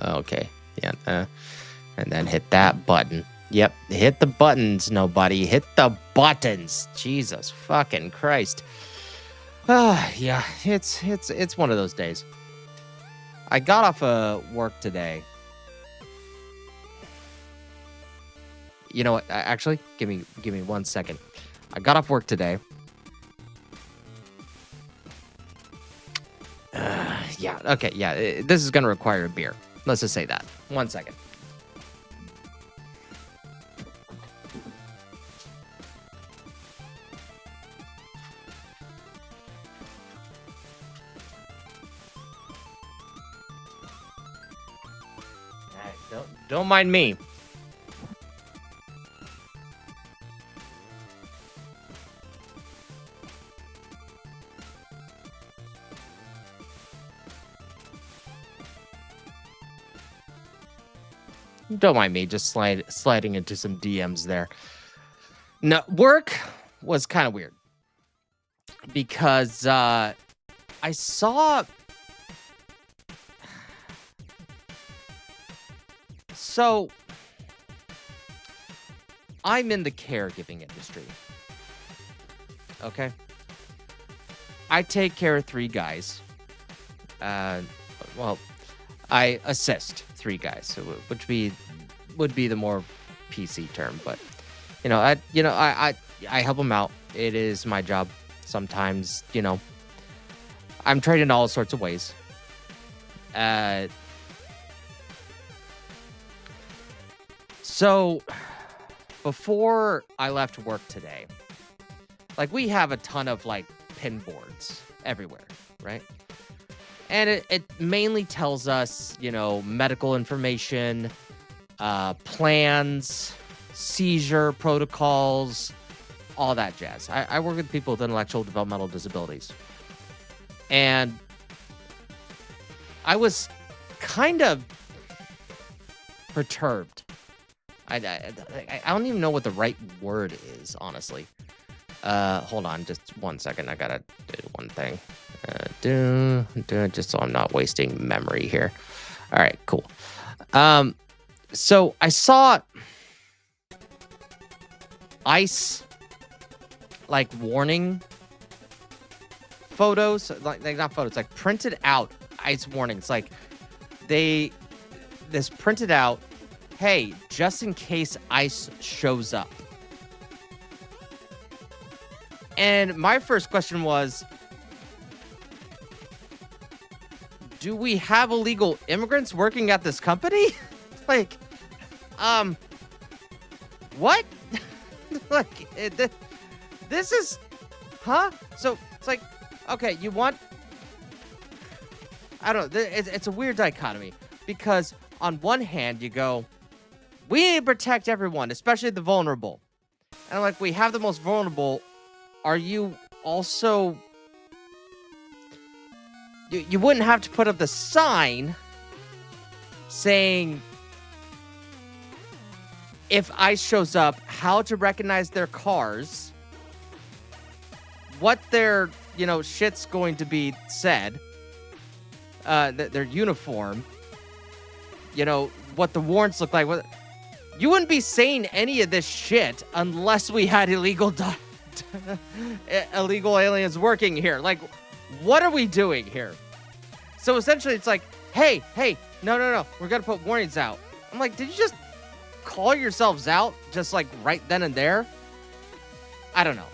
Okay. Yeah. And then hit that button. Yep. Hit the buttons, nobody. Hit the buttons. Jesus fucking Christ. Yeah. It's one of those days. I got off work today. You know what? Actually, give me 1 second. I got off work today. Yeah. Okay. Yeah. This is gonna require a beer. Let's just say that. 1 second. Don't mind me. Don't mind me, just sliding into some DMs there. No, work was kind of weird because I saw. So I'm in the caregiving industry. Okay. I take care of 3 guys. Well, I assist 3 guys, which would be the more PC term, but I help them out. It is my job. Sometimes, I'm trained in all sorts of ways. So before I left work today, like we have a ton of like pin boards everywhere, right? And it mainly tells us, medical information, plans, seizure protocols, all that jazz. I work with people with intellectual developmental disabilities. And I was kind of perturbed. I don't even know what the right word is, honestly. Hold on just 1 second. I gotta do one thing. Just so I'm not wasting memory here. All right, cool. So I saw ICE like warning photos, like not photos, like printed out ICE warnings. Like this printed out, hey, just in case ICE shows up. And my first question was, do we have illegal immigrants working at this company? Like, what? Like, this is, huh? So it's like, okay, you want, I don't know, it's a weird dichotomy because on one hand you go, we need to protect everyone, especially the vulnerable. And I'm like, we have the most vulnerable. Are you also... You wouldn't have to put up the sign saying if ICE shows up, how to recognize their cars, what their, shit's going to be said, their uniform, what the warrants look like. You wouldn't be saying any of this shit unless we had illegal aliens working here. Like, what are we doing here? So essentially it's like, hey, no, we're gonna put warnings out. I'm like, did you just call yourselves out just like right then and there? I don't know.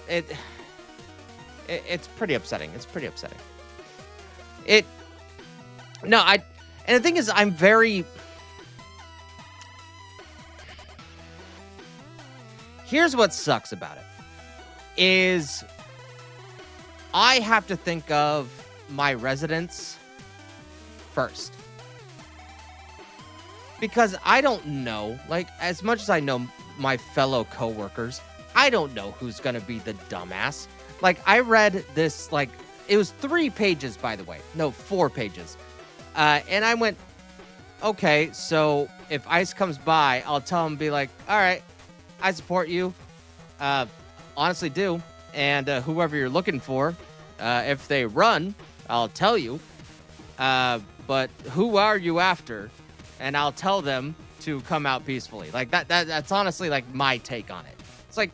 It's pretty upsetting. It's pretty upsetting. And the thing is, I'm very... Here's what sucks about it, is I have to think of my residents first. Because I don't know, like, as much as I know my fellow coworkers, I don't know who's going to be the dumbass. Like, I read this, like, it was 3 pages, by the way. No, 4 pages. And I went, okay, so if ICE comes by, I'll tell them, be like, all right, I support you. Honestly do. And whoever you're looking for, if they run, I'll tell you. But who are you after? and I'll tell them to come out peacefully. Like that's honestly like my take on it. It's like,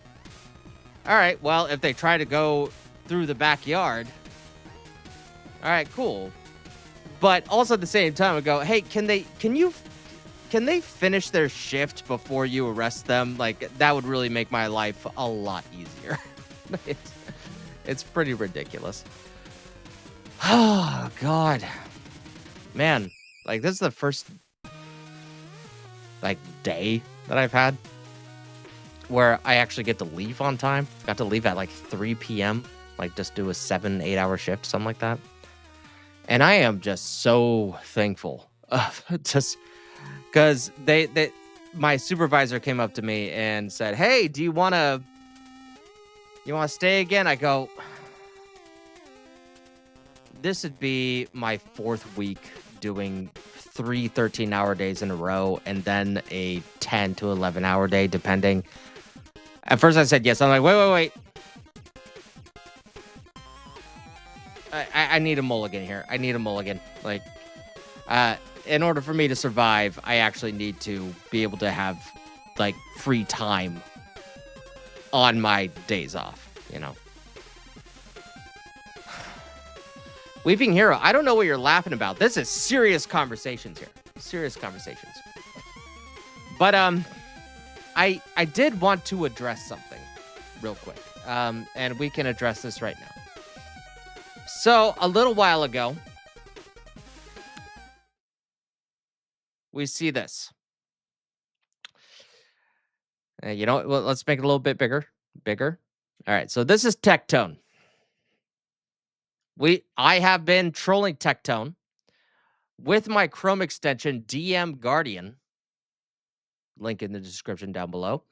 all right, well, if they try to go through the backyard, all right, cool. But also at the same time, I go, hey, can they finish their shift before you arrest them? Like that would really make my life a lot easier. it's, it's pretty ridiculous. Oh God, man, like this is the first like day that I've had where I actually get to leave on time. Got to leave at like 3 p.m. Like just do a 7-8 hour shift, something like that. And I am just so thankful, just because my supervisor came up to me and said, "Hey, do you want to stay again?" I go, "This would be my 4th week doing 3 13-hour days in a row, and then a 10 to 11-hour day, depending." At first, I said yes. I'm like, wait. I need a mulligan here. I need a mulligan. Like, in order for me to survive, I actually need to be able to have, like, free time on my days off, you know? Weeping Hero, I don't know what you're laughing about. This is serious conversations here. Serious conversations. But, I did want to address something real quick. And we can address this right now. So, a little while ago, we see this. You know what? Well, let's make it a little bit bigger. Bigger. All right. So, this is Tectone. I have been trolling Tectone with my Chrome extension DM Guardian. Link in the description down below.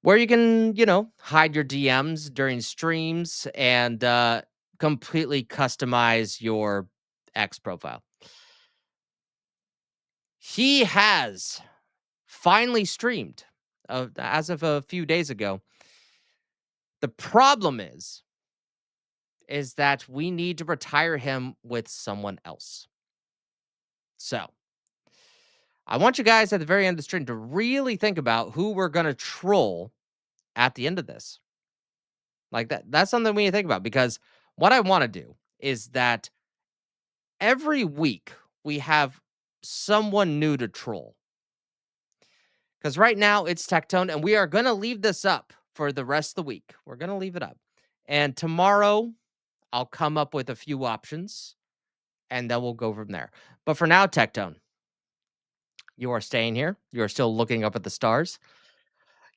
Where you can, hide your DMs during streams and completely customize your X profile. He has finally streamed as of a few days ago. The problem is that we need to retire him with someone else. So I want you guys at the very end of the stream to really think about who we're going to troll at the end of this. Like that's something we need to think about, because what I want to do is that every week we have someone new to troll. Because right now it's Tectone, and we are going to leave this up for the rest of the week. We're going to leave it up. And tomorrow I'll come up with a few options, and then we'll go from there. But for now, Tectone, you are staying here. You are still looking up at the stars.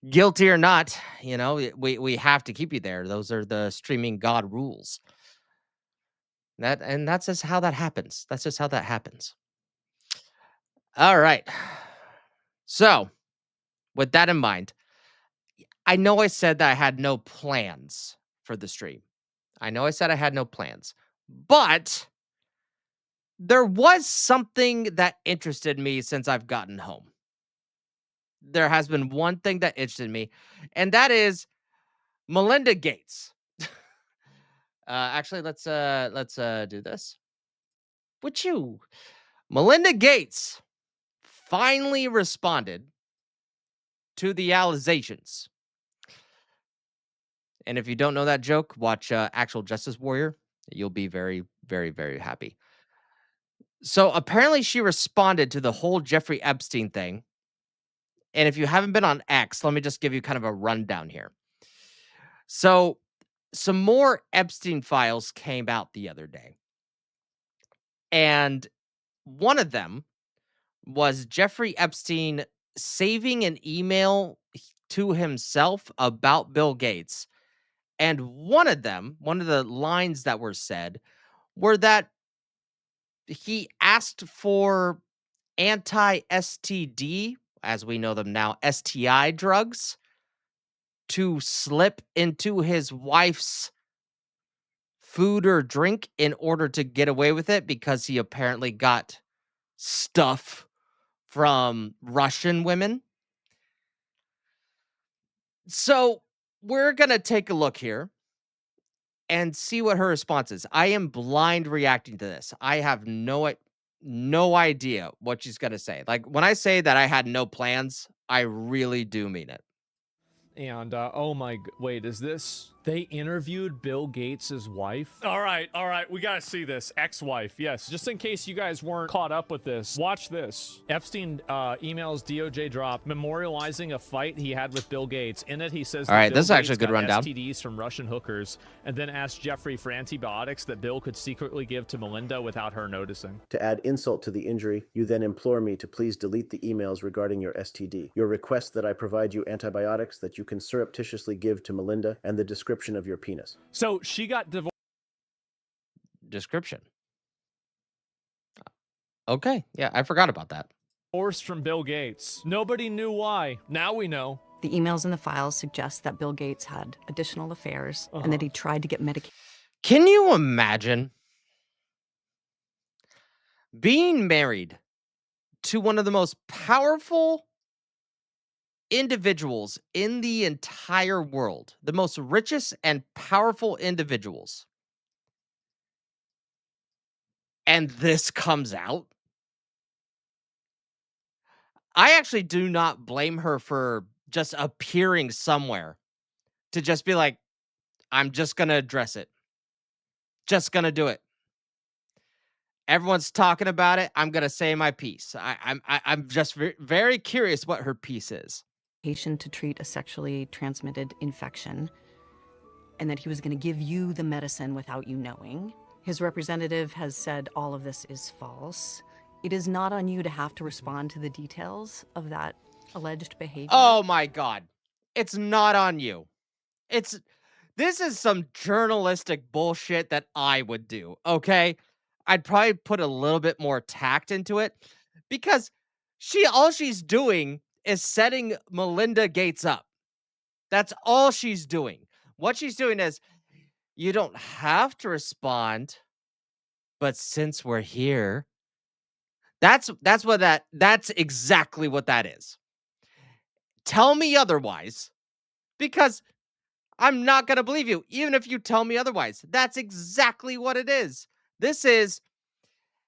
Guilty or not, we have to keep you there. Those are the streaming god rules. That's just how that happens. That's just how that happens. All right. So, with that in mind, I know I said that I had no plans for the stream. I know I said I had no plans, but there was something that interested me since I've gotten home. There has been one thing that interested me, and that is Melinda Gates. Actually, let's do this. Would you? Melinda Gates finally responded to the allegations. And if you don't know that joke, watch Actual Justice Warrior. You'll be very, very, very happy. So apparently she responded to the whole Jeffrey Epstein thing. And if you haven't been on X, let me just give you kind of a rundown here. So some more Epstein files came out the other day. And one of them was Jeffrey Epstein saving an email to himself about Bill Gates. And one of the lines that were said were that he asked for anti-STD, as we know them now, STI drugs, to slip into his wife's food or drink in order to get away with it, because he apparently got stuff from Russian women. So we're going to take a look here and see what her response is. I am blind reacting to this. I have no idea. no idea what she's gonna say. Like, when I say that I had no plans, I really do mean it. And oh my, wait, is this? They interviewed Bill Gates' wife? All right, we gotta see this. Ex-wife, yes. Just in case you guys weren't caught up with this, watch this. Epstein emails DOJ drop memorializing a fight he had with Bill Gates. In it, he says All that right, Bill this is actually Gates a good got rundown. STDs from Russian hookers, and then asked Jeffrey for antibiotics that Bill could secretly give to Melinda without her noticing. To add insult to the injury, you then implore me to please delete the emails regarding your STD. Your request that I provide you antibiotics that you can surreptitiously give to Melinda, and the description of your penis. So she got divorced. Description. Okay, yeah, I forgot about that. Divorced from Bill Gates. Nobody knew why. Now we know. The emails in the files suggest that Bill Gates had additional affairs and that he tried to get medication. Can you imagine being married to one of the most powerful individuals in the entire world, the most richest and powerful individuals, and this comes out? I actually do not blame her for just appearing somewhere to just be like, I'm just gonna address it. Just gonna do it. Everyone's talking about it. I'm gonna say my piece. I'm just very curious what her piece is. To treat a sexually transmitted infection, and that he was going to give you the medicine without you knowing. His representative has said all of this is false. It is not on you to have to respond to the details of that alleged behavior. Oh my God. It's not on you. This is some journalistic bullshit that I would do, okay? I'd probably put a little bit more tact into it because all she's doing is setting Melinda Gates up. That's all she's doing. What she's doing is, you don't have to respond, but since we're here, that's exactly what that is. Tell me otherwise, because I'm not going to believe you, even if you tell me otherwise. That's exactly what it is. This is,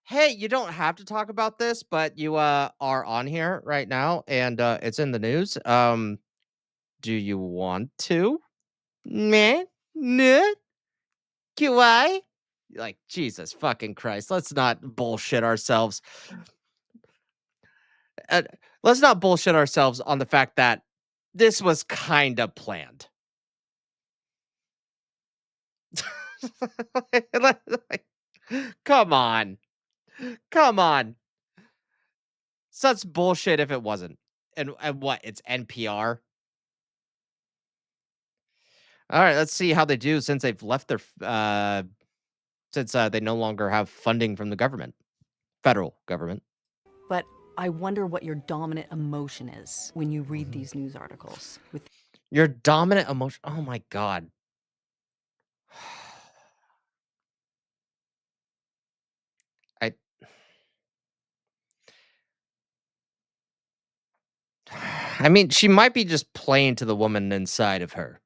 hey, you don't have to talk about this, but you are on here right now, and it's in the news. Do you want to? Meh? Nah? Why? Like, Jesus fucking Christ. Let's not bullshit ourselves. Let's not bullshit ourselves on the fact that this was kind of planned. Come on. Come on. Such bullshit if it wasn't. And what? It's NPR? All right, let's see how they do since they've left their since they no longer have funding from the government, federal government. But I wonder what your dominant emotion is when you read these news articles. Your dominant emotion? Oh my God. I mean, she might be just playing to the woman inside of her.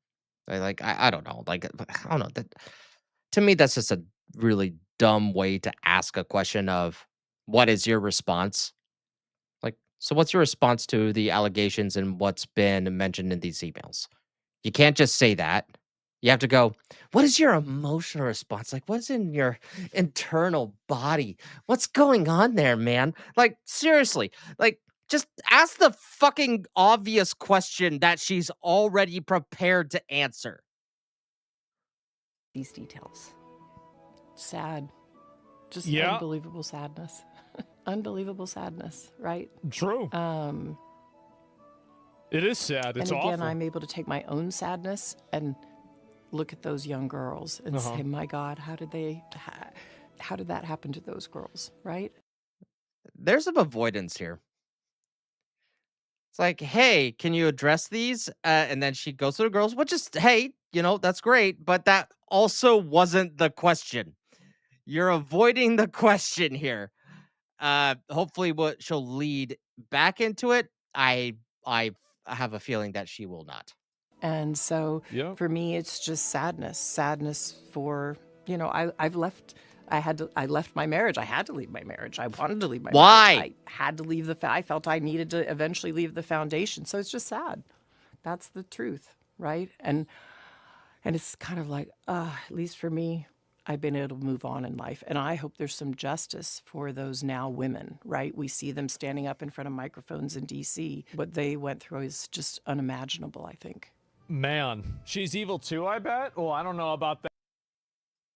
I don't know. Like, I don't know. That, to me, that's just a really dumb way to ask a question of, what is your response? Like, so what's your response to the allegations and what's been mentioned in these emails? You can't just say that. You have to go, what is your emotional response? Like, what's in your internal body? What's going on there, man? Like, seriously, like, just ask the fucking obvious question that she's already prepared to answer. These details. Sad. Just Yeah. Unbelievable sadness. Unbelievable sadness, right? True. It is sad. It's and again, awful. I'm able to take my own sadness and look at those young girls and say, my God, how did that happen to those girls, right? There's some avoidance here. It's like, hey, can you address these? And then she goes to the girls, which is, hey, that's great. But that also wasn't the question. You're avoiding the question here. Hopefully what she'll lead back into it. I have a feeling that she will not. And so for me, it's just sadness for, I've left I left my marriage. I had to leave my marriage. I wanted to leave my Why? marriage. I had to leave I felt I needed to eventually leave the foundation. So it's just sad. That's the truth, right? And it's kind of like, at least for me, I've been able to move on in life. And I hope there's some justice for those now women, right? We see them standing up in front of microphones in D.C. What they went through is just unimaginable, I think. Man, she's evil too, I bet? Well, I don't know about that.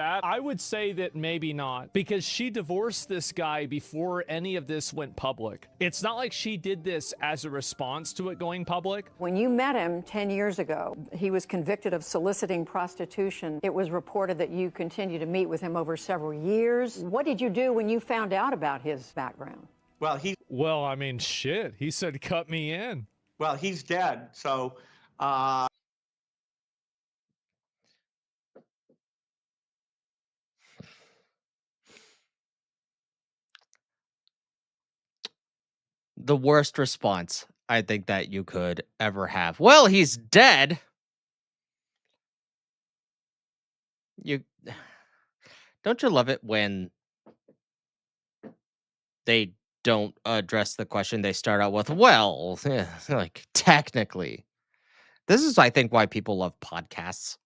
I would say that maybe not, because she divorced this guy before any of this went public. It's not like she did this as a response to it going public. When you met him 10 years ago, he was convicted of soliciting prostitution. It was reported that you continued to meet with him over several years. What did you do when you found out about his background? Well, I mean, shit. He said, cut me in. Well, he's dead, so The worst response I think that you could ever have. Well, he's dead. Don't you love it when they don't address the question? They start out with, well, like technically. This is, I think, why people love podcasts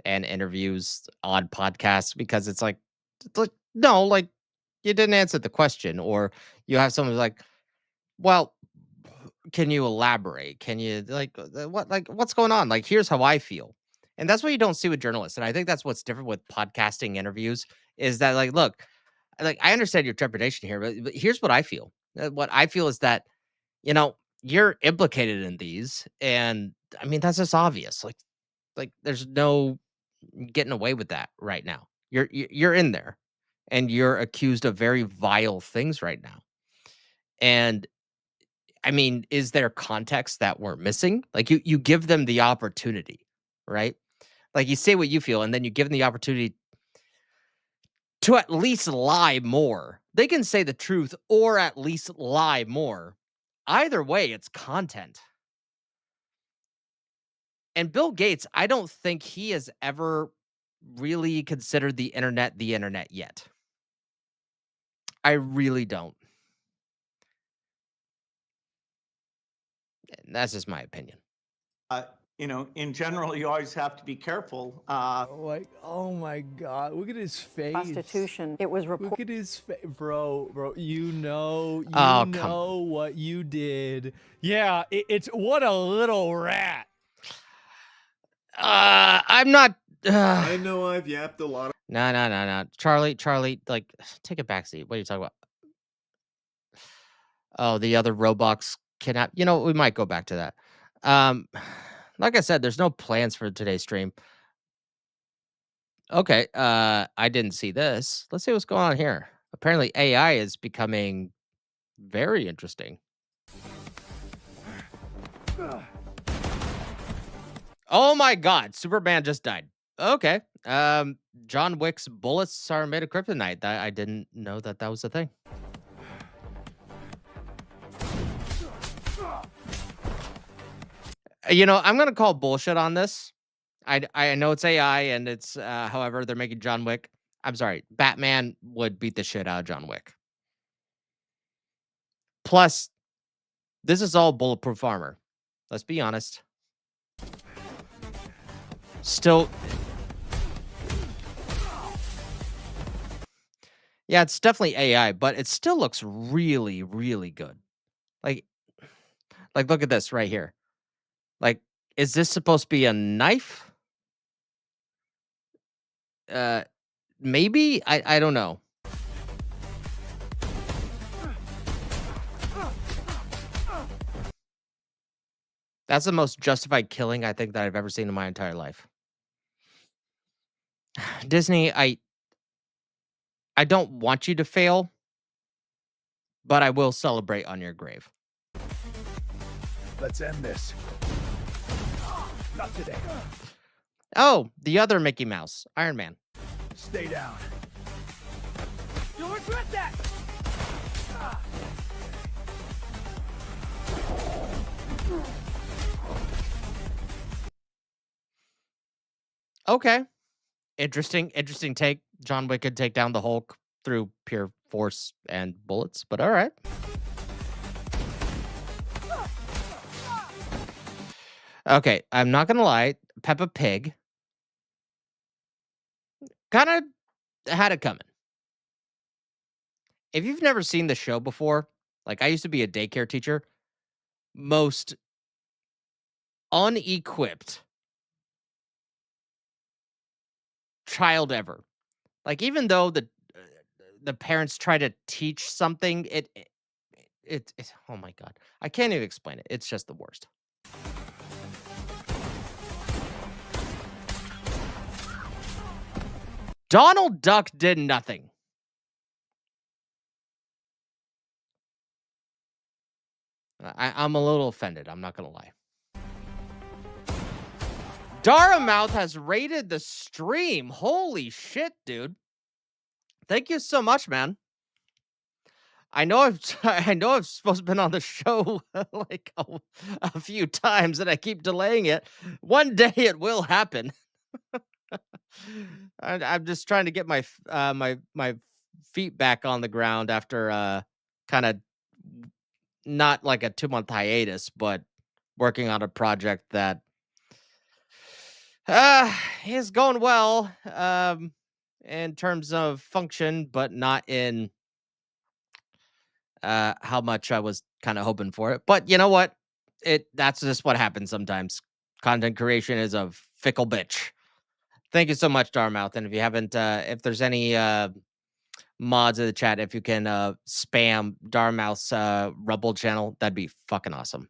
and interviews on podcasts, because it's like no, like, you didn't answer the question. Or you have someone who's like, well, can you elaborate? Can you what's going on? Like, here's how I feel. And that's what you don't see with journalists. And I think that's what's different with podcasting interviews, is that, like, look, like, I understand your trepidation here, but here's what I feel. What I feel is that, you're implicated in these, and I mean, that's just obvious. Like there's no getting away with that right now. You're in there, and you're accused of very vile things right now. And I mean, is there context that we're missing? Like, you give them the opportunity, right? Like, you say what you feel, and then you give them the opportunity to at least lie more. They can say the truth or at least lie more. Either way, it's content. And Bill Gates, I don't think he has ever really considered the internet yet. I really don't. And that's just my opinion. in general, you always have to be careful. Like, oh my God, look at his face. Prostitution. It was reported. Look at his face, bro. You know what you did. Yeah, it's what a little rat. I'm not. I know I've yapped a lot. No. Charlie, like, take a backseat. What are you talking about? Oh, the other Roblox kidnap. We might go back to that. Like I said, there's no plans for today's stream. Okay, I didn't see this. Let's see what's going on here. Apparently, AI is becoming very interesting. Oh my God, Superman just died. Okay. John Wick's bullets are made of kryptonite. I didn't know that was a thing. I'm gonna call bullshit on this. I know it's AI, and it's however, they're making John Wick. I'm sorry, Batman would beat the shit out of John Wick. Plus, this is all bulletproof armor. Let's be honest. Still, yeah, it's definitely AI, but it still looks really, really good. Like look at this right here. Like, is this supposed to be a knife? Maybe? I don't know. That's the most justified killing I think that I've ever seen in my entire life. Disney, I don't want you to fail, but I will celebrate on your grave. Let's end this. Not today. Oh, the other Mickey Mouse, Iron Man. Stay down. You'll regret that! Okay. Interesting take. John Wick could take down the Hulk through pure force and bullets, but all right. Okay, I'm not gonna lie. Peppa Pig kind of had it coming. If you've never seen the show before, like I used to be a daycare teacher, most unequipped child ever. Like even though the parents try to teach something, it oh my god, I can't even explain it. It's just the worst. Donald Duck did nothing. I'm a little offended. I'm not gonna lie. Daramouth has rated the stream. Holy shit, dude. Thank you so much, man. I know I've supposed to been on the show like a few times and I keep delaying it. One day it will happen. I'm just trying to get my my feet back on the ground after kind of not like a 2-month hiatus, but working on a project that is going well in terms of function, but not in how much I was kind of hoping for it. But you know what? That's just what happens sometimes. Content creation is a fickle bitch. Thank you so much, Darmouth. And if you haven't, if there's any mods in the chat, if you can spam Darmouth's Rumble channel, that'd be fucking awesome.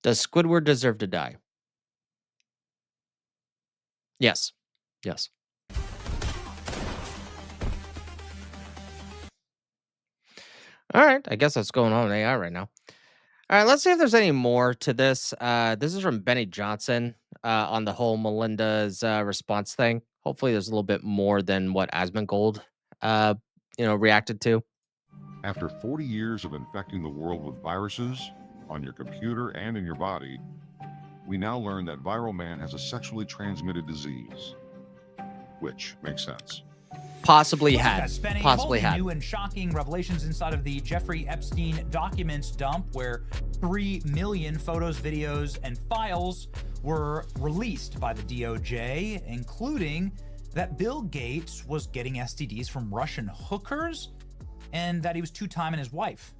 Does Squidward deserve to die? Yes. Yes. All right. I guess that's going on in AI right now. All right. Let's see if there's any more to this. This is from Benny Johnson on the whole Melinda's response thing. Hopefully there's a little bit more than what Asmongold, reacted to. After 40 years of infecting the world with viruses on your computer and in your body, we now learn that Viral Man has a sexually transmitted disease, which makes sense. Possibly had. New and shocking revelations inside of the Jeffrey Epstein documents dump, where 3 million photos, videos, and files were released by the DOJ, including that Bill Gates was getting STDs from Russian hookers and that he was two-timing his wife.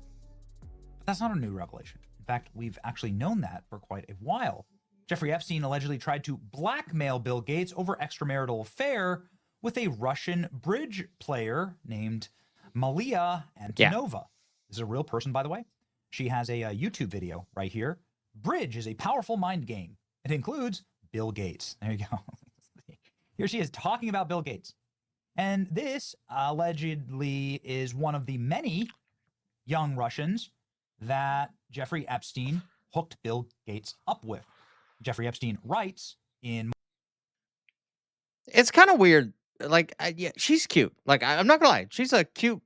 But that's not a new revelation. In fact, we've actually known that for quite a while. Jeffrey Epstein allegedly tried to blackmail Bill Gates over extramarital affair with a Russian bridge player named Malia Antonova. Yeah. This is a real person, by the way. She has a YouTube video right here. Bridge is a powerful mind game. It includes Bill Gates. There you go. Here she is talking about Bill Gates. And this allegedly is one of the many young Russians that Jeffrey Epstein hooked Bill Gates up with. Jeffrey Epstein writes in... It's kind of weird. Like, yeah, she's cute. Like, I'm not gonna lie. She's a cute,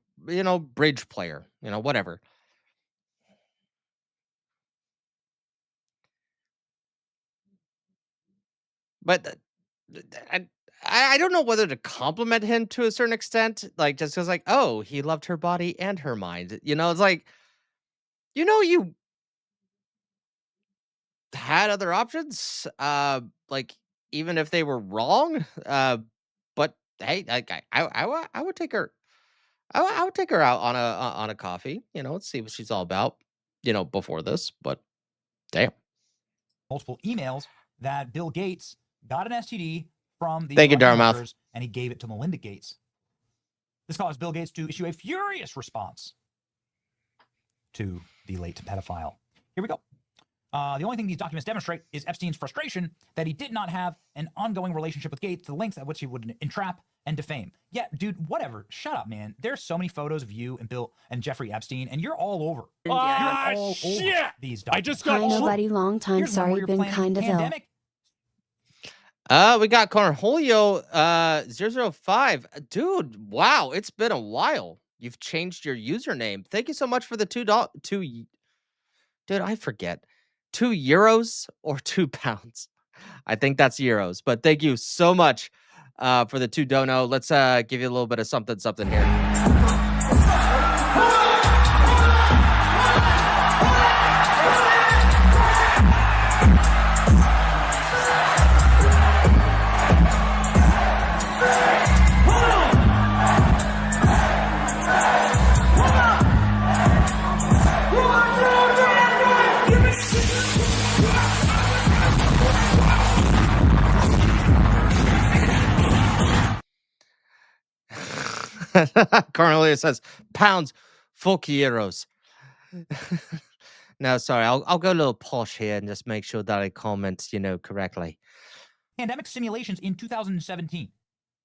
bridge player, whatever. But I don't know whether to compliment him to a certain extent. Like, just because, like, oh, he loved her body and her mind. It's like, you had other options. Like, even if they were wrong. But hey, I would take her. I would take her out on a coffee. Let's see what she's all about. Before this, but damn. Multiple emails that Bill Gates got an STD from the Darmouth, and he gave it to Melinda Gates. This caused Bill Gates to issue a furious response to the late pedophile. Here we go. The only thing these documents demonstrate is Epstein's frustration that he did not have an ongoing relationship with Gates to the lengths at which he would entrap and defame. Yeah, dude, whatever. Shut up, man. There's so many photos of you and Bill and Jeffrey Epstein, and you're all over. You're all shit! Over these documents. I just got... Hi, nobody. Long time. Sorry, been kind of ill. We got Cornholio 005. Dude, wow, it's been a while. You've changed your username. Thank you so much for the dude, I forget. €2 or £2? I think that's euros, but thank you so much for the 2 dono. Let's give you a little bit of something here. Cornelia says, pounds, fuck euros. No, sorry. I'll go a little posh here and just make sure that I comment, correctly. Pandemic simulations in 2017.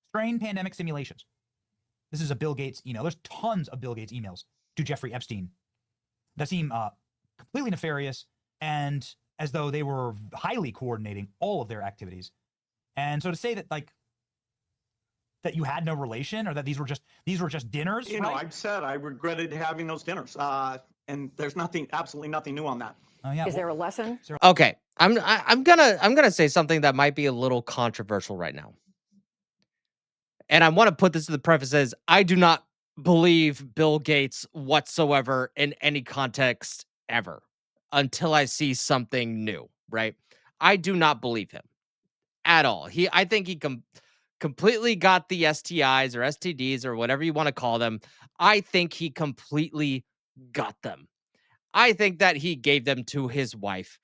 Strain pandemic simulations. This is a Bill Gates email. There's tons of Bill Gates emails to Jeffrey Epstein that seem completely nefarious and as though they were highly coordinating all of their activities. And so to say that that you had no relation or that these were just dinners, You know, I've said I regretted having those dinners, and there's absolutely nothing new on that. Oh yeah. Is there a lesson? Okay, I'm gonna say something that might be a little controversial right now, and I want to put this to the prefaces. I do not believe Bill Gates whatsoever in any context ever until I see something new. Right? I do not believe him at all. I think he completely got the STIs or STDs or whatever you want to call them. I think he completely got them. I think that he gave them to his wife.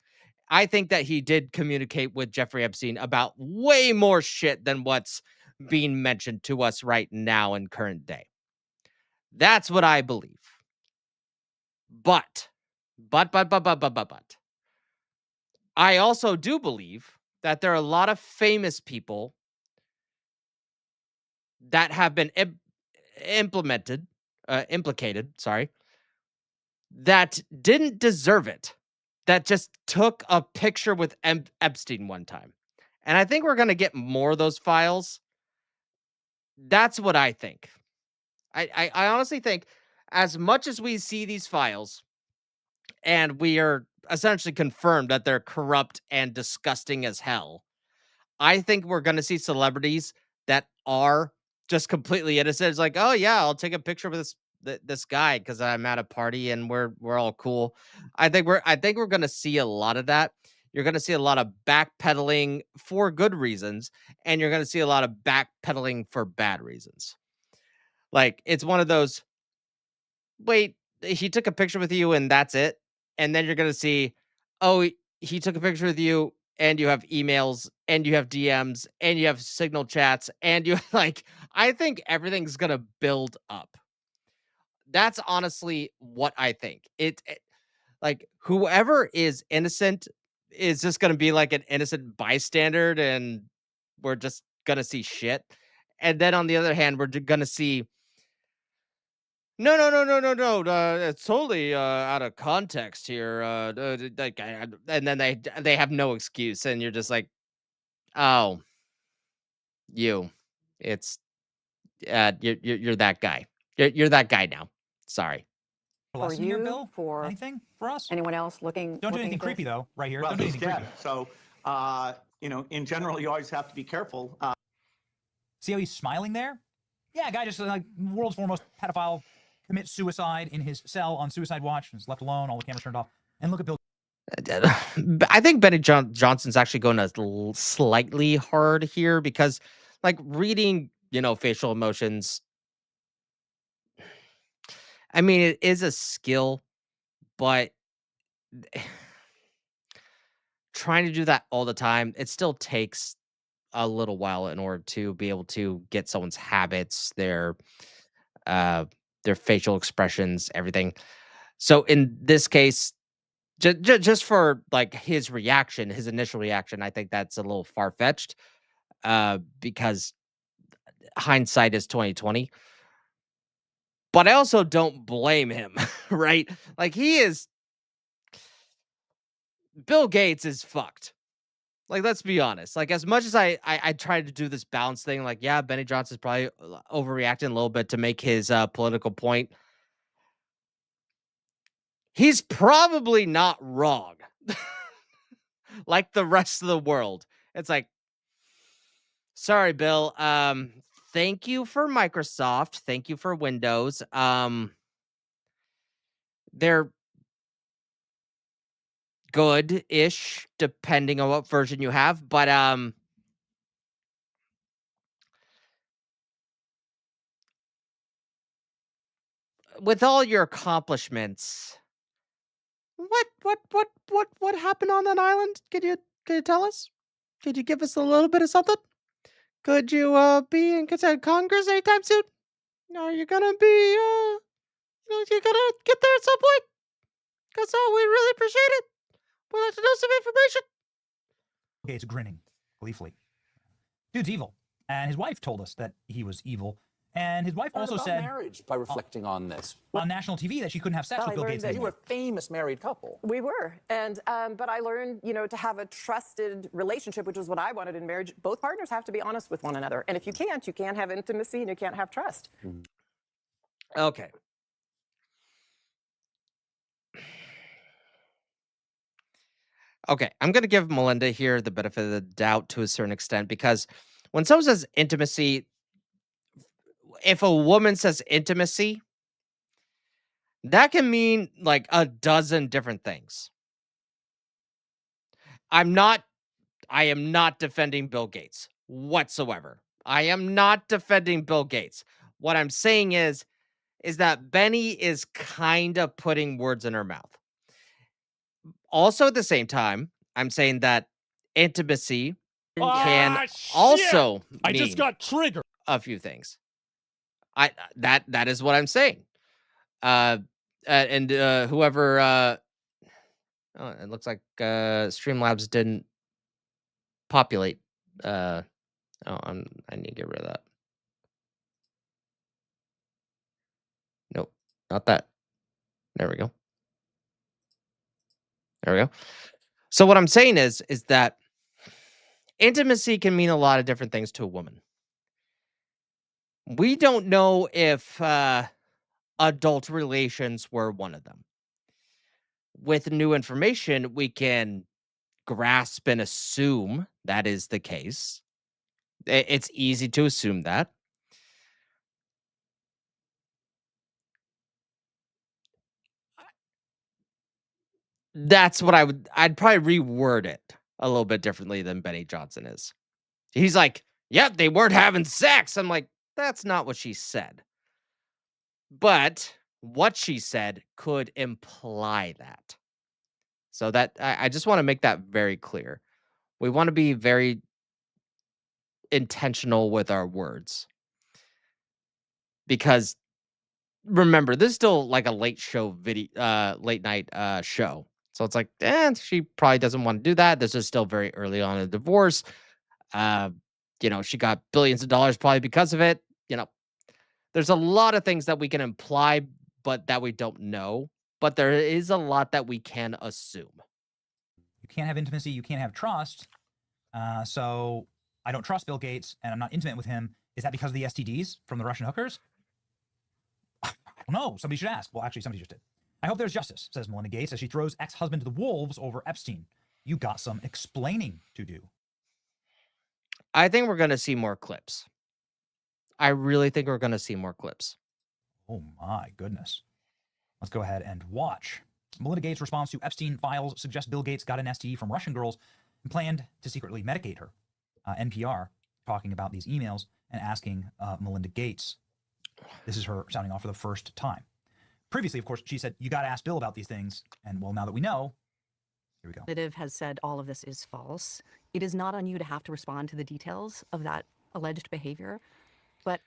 I think that he did communicate with Jeffrey Epstein about way more shit than what's being mentioned to us right now in current day. That's what I believe. But, I also do believe that there are a lot of famous people that have been implicated, that didn't deserve it, that just took a picture with Epstein one time. And I think we're going to get more of those files. That's what I think. I honestly think as much as we see these files and we are essentially confirmed that they're corrupt and disgusting as hell, I think we're going to see celebrities that are just completely innocent. It's like, oh yeah, I'll take a picture with this guy because I'm at a party and we're all cool. I think we're going to see a lot of that. You're going to see a lot of backpedaling for good reasons, and you're going to see a lot of backpedaling for bad reasons. Like, it's one of those, wait, he took a picture with you and that's it. And then you're going to see, oh, he took a picture with you and you have emails and you have DMs and you have signal chats and you I think everything's going to build up. That's honestly what I think. Like, whoever is innocent is just going to be like an innocent bystander and we're just going to see shit. And then on the other hand, we're going to see, no. It's totally out of context here. And then they have no excuse, and you're just like, oh, it's you're that guy. You're that guy now. Sorry. For you, here, Bill? for anything for us? Anyone else looking? Don't do looking anything at this? creepy though, right here. Well, Don't do he's anything dead. creepy. So, in general, you always have to be careful. See how he's smiling there? Yeah, guy just like world's foremost pedophile commits suicide in his cell on suicide watch and is left alone, all the cameras turned off. And look at Bill. I think Benny Johnson's actually going to slightly hard here because, like, reading, facial emotions, I mean, it is a skill, but trying to do that all the time, it still takes a little while in order to be able to get someone's habits, their facial expressions, everything. So in this case, just for like his reaction, his initial reaction, I think that's a little far-fetched because hindsight is 2020. But I also don't blame him, right? Like, Bill Gates is fucked. Like, let's be honest. Like, as much as I tried to do this balance thing, like, yeah, Benny Johnson's probably overreacting a little bit to make his political point. He's probably not wrong. Like the rest of the world. It's like, sorry, Bill. Thank you for Microsoft. Thank you for Windows. They're good-ish, depending on what version you have, but with all your accomplishments, what happened on that island? Could you tell us? Could you give us a little bit of something? Could you be in Congress anytime soon? Are you gonna be you gonna get there at some point? Because we really appreciate it. We'd like to know some information. Gates grinning gleefully. Dude's evil, and his wife told us that he was evil. And his wife also said marriage by reflecting on this on national TV that she couldn't have sex with Bill Gates. That you were a famous married couple. We were, and but I learned, to have a trusted relationship, which is what I wanted in marriage. Both partners have to be honest with one another, and if you can't have intimacy and you can't have trust. Okay. Okay, I'm going to give Melinda here the benefit of the doubt to a certain extent, because when someone says intimacy, if a woman says intimacy, that can mean like a dozen different things. I am not defending Bill Gates whatsoever. I am not defending Bill Gates. What I'm saying is that Benny is kind of putting words in her mouth. Also, at the same time, I'm saying that intimacy can also mean I just got triggered. A few things. That is what I'm saying. And whoever it looks like Streamlabs didn't populate. I need to get rid of that. Nope, not that. There we go. There we go. So what I'm saying is that intimacy can mean a lot of different things to a woman. We don't know if adult relations were one of them. With new information, we can grasp and assume that is the case. It's easy to assume that. That's what I'd probably reword it a little bit differently than Benny Johnson is. He's like, yep, they weren't having sex. I'm like, that's not what she said. But what she said could imply that. So that I just want to make that very clear. We want to be very intentional with our words. Because remember, this is still like a late night show. So it's like, she probably doesn't want to do that. This is still very early on in the divorce. She got billions of dollars probably because of it. There's a lot of things that we can imply, but that we don't know. But there is a lot that we can assume. You can't have intimacy. You can't have trust. So I don't trust Bill Gates, and I'm not intimate with him. Is that because of the STDs from the Russian hookers? I don't know. Somebody should ask. Well, actually, somebody just did. I hope there's justice, says Melinda Gates, as she throws ex-husband to the wolves over Epstein. You got some explaining to do. I think we're going to see more clips. I really think we're going to see more clips. Oh, my goodness. Let's go ahead and watch. Melinda Gates' response to Epstein files suggests Bill Gates got an STD from Russian girls and planned to secretly medicate her. NPR talking about these emails and asking Melinda Gates. This is her sounding off for the first time. Previously, of course, she said, you got to ask Bill about these things. And well, now that we know, here we go. Representative has said all of this is false. It is not on you to have to respond to the details of that alleged behavior. But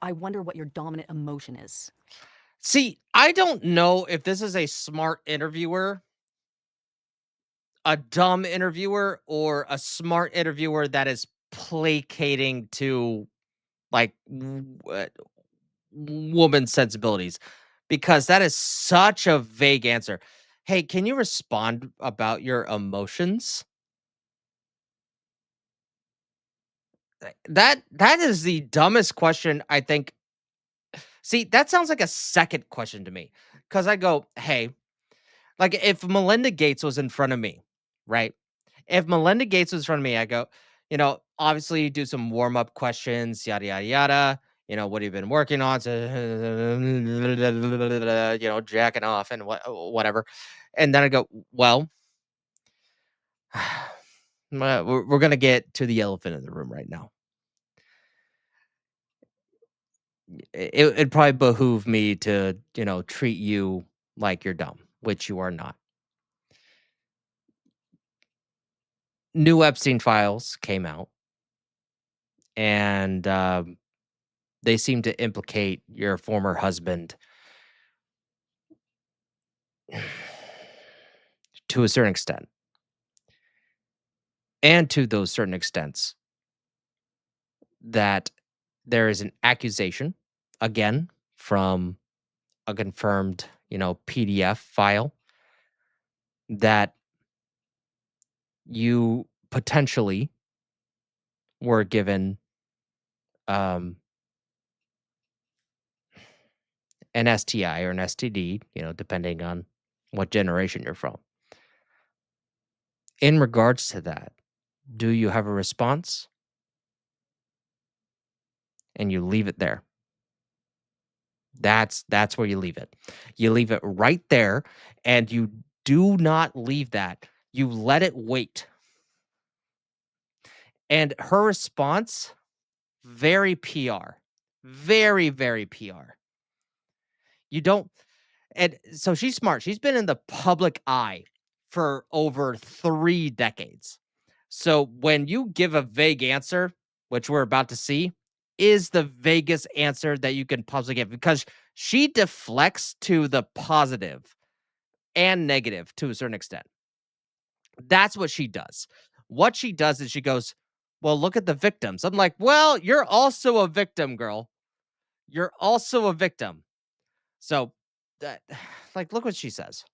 I wonder what your dominant emotion is. See, I don't know if this is a smart interviewer, a dumb interviewer, or a smart interviewer that is placating to like woman's sensibilities, because that is such a vague answer. Hey, can you respond about your emotions? That is the dumbest question, I think. See, that sounds like a second question to me. Because I go, hey, like if Melinda Gates was in front of me, right? If Melinda Gates was in front of me, I go, obviously you do some warm-up questions, yada yada yada. What have you been working on? So, jacking off and whatever. And then I go, well, we're gonna get to the elephant in the room right now. It'd probably behoove me to, treat you like you're dumb, which you are not. New Epstein files came out, and they seem to implicate your former husband to a certain extent. And to those certain extents, that there is an accusation, again, from a confirmed, PDF file that you potentially were given an STI or an STD, depending on what generation you're from. In regards to that, do you have a response? And you leave it there. That's where you leave it. You leave it right there, and you do not leave that. You let it wait. And her response, very PR. Very, very PR. You don't, and so she's smart. She's been in the public eye for over 3 decades. So when you give a vague answer, which we're about to see, is the vaguest answer that you can possibly give, because she deflects to the positive and negative to a certain extent. That's what she does. What she does is she goes, well, look at the victims. I'm like, well, you're also a victim, girl. You're also a victim. So, look what she says.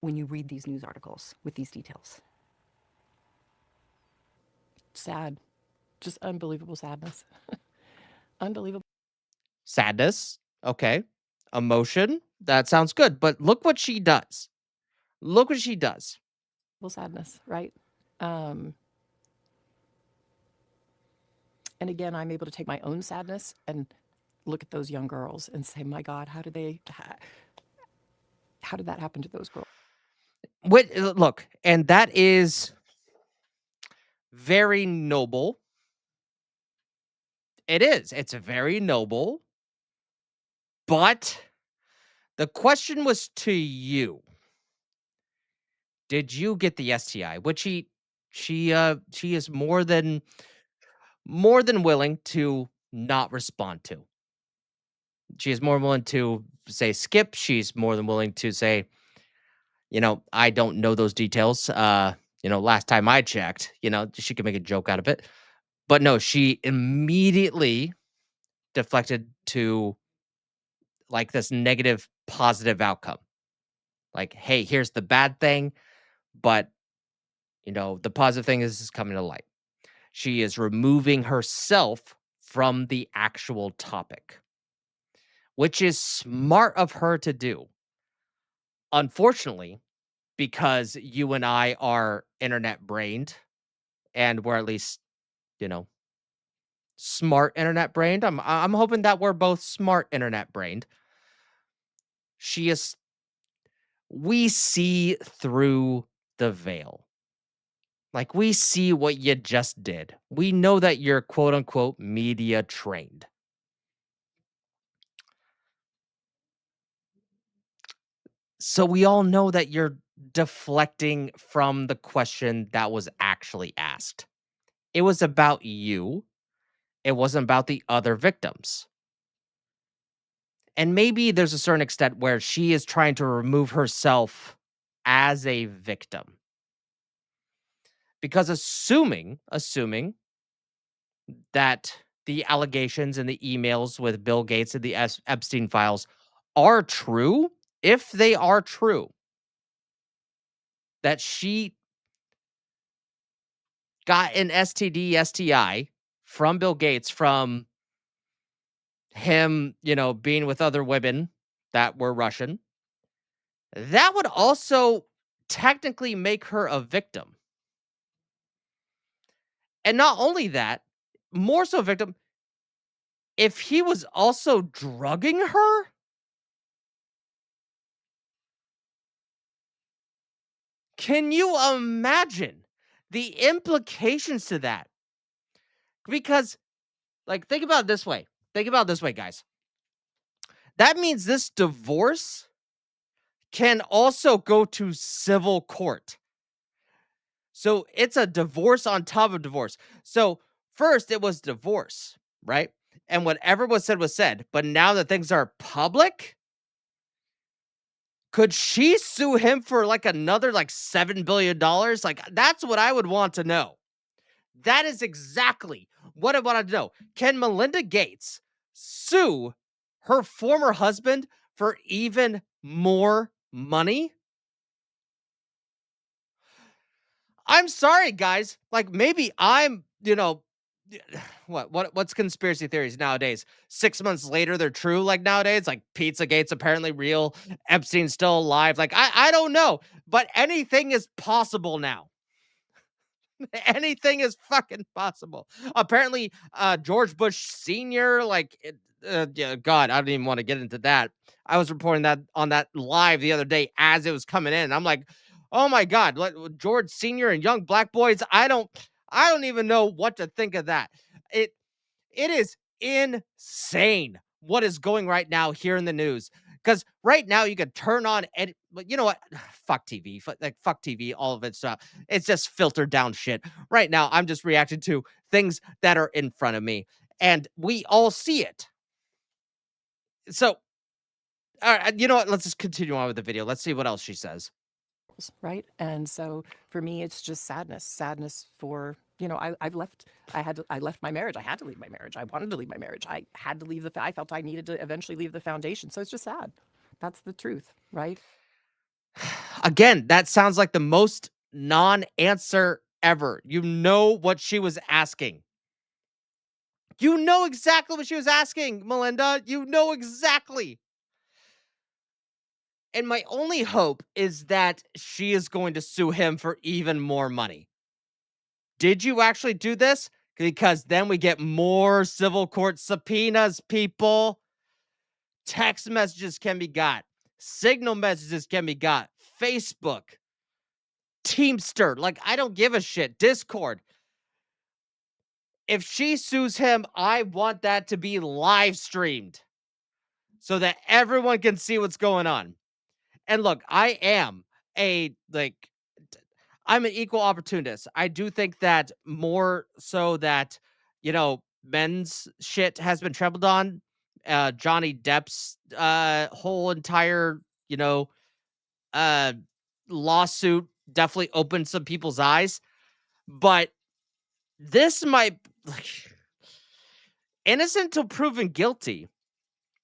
When you read these news articles with these details. Sad. Just unbelievable sadness. Unbelievable. Sadness. Okay. Emotion. That sounds good. But look what she does. Look what she does. Sadness, right? And again, I'm able to take my own sadness and look at those young girls and say, my God, how did that happen to those girls? Look, and that is very noble. It is. It's very noble. But the question was to you. Did you get the STI? Which she is more than willing to not respond to. She is more willing to say skip. She's more than willing to say, I don't know those details. Last time I checked, she could make a joke out of it. But no, she immediately deflected to like this negative, positive outcome. Like, hey, here's the bad thing, but the positive thing is coming to light. She is removing herself from the actual topic, which is smart of her to do. Unfortunately, because you and I are internet brained, and we're at least, smart internet brained. I'm hoping that we're both smart internet brained. We see through the veil. Like, we see what you just did. We know that you're quote unquote media trained. So we all know that you're deflecting from the question that was actually asked. It was about you. It wasn't about the other victims. And maybe there's a certain extent where she is trying to remove herself as a victim. Because assuming that the allegations and the emails with Bill Gates and the Epstein files are true, if they are true, that she got an STD, STI from Bill Gates from him, being with other women that were Russian, that would also technically make her a victim. And not only that, more so victim, if he was also drugging her, can you imagine the implications to that? Because, think about it this way. Think about it this way, guys. That means this divorce can also go to civil court. So it's a divorce on top of divorce. So first it was divorce, right? And whatever was said. But now that things are public, could she sue him for another $7 billion? That's what I would want to know. That is exactly what I wanted to know. Can Melinda Gates sue her former husband for even more money? I'm sorry, guys. Maybe I'm, what's conspiracy theories nowadays? 6 months later, they're true. Nowadays, Pizzagate's apparently real. Epstein's still alive. I don't know, but anything is possible now. Anything is fucking possible. Apparently, George Bush Sr., yeah, God, I don't even want to get into that. I was reporting that on that live the other day as it was coming in. I'm like, oh my God, George Sr. and young black boys. I don't even know what to think of that. It is insane what is going right now here in the news. Because right now you can turn on, but you know what? Fuck TV, fuck TV, all of it stuff. It's just filtered down shit. Right now, I'm just reacting to things that are in front of me, and we all see it. So, all right, you know what? Let's just continue on with the video. Let's see what else she says. Right. And so for me, it's just sadness for, I left my marriage. I had to leave my marriage. I wanted to leave my marriage. I had to leave I felt I needed to eventually leave the foundation. So it's just sad. That's the truth. Right. Again, that sounds like the most non-answer ever. You know what she was asking. You know exactly what she was asking, Melinda. You know exactly. And my only hope is that she is going to sue him for even more money. Did you actually do this? Because then we get more civil court subpoenas, people. Text messages can be got. Signal messages can be got. Facebook. Teamster. I don't give a shit. Discord. If she sues him, I want that to be live streamed so that everyone can see what's going on. And look, I am I'm an equal opportunist. I do think that more so that, men's shit has been trampled on. Johnny Depp's whole entire, lawsuit definitely opened some people's eyes. But this might innocent till proven guilty,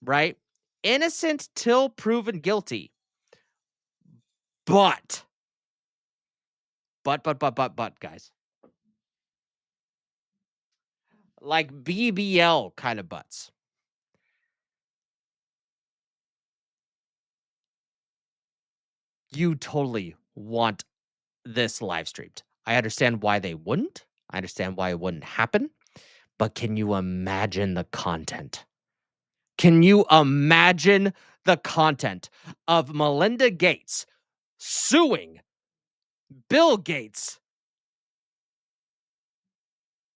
right? Innocent till proven guilty. But, guys. BBL kind of butts. You totally want this live streamed. I understand why they wouldn't. I understand why it wouldn't happen. But can you imagine the content? Can you imagine the content of Melinda Gates suing Bill Gates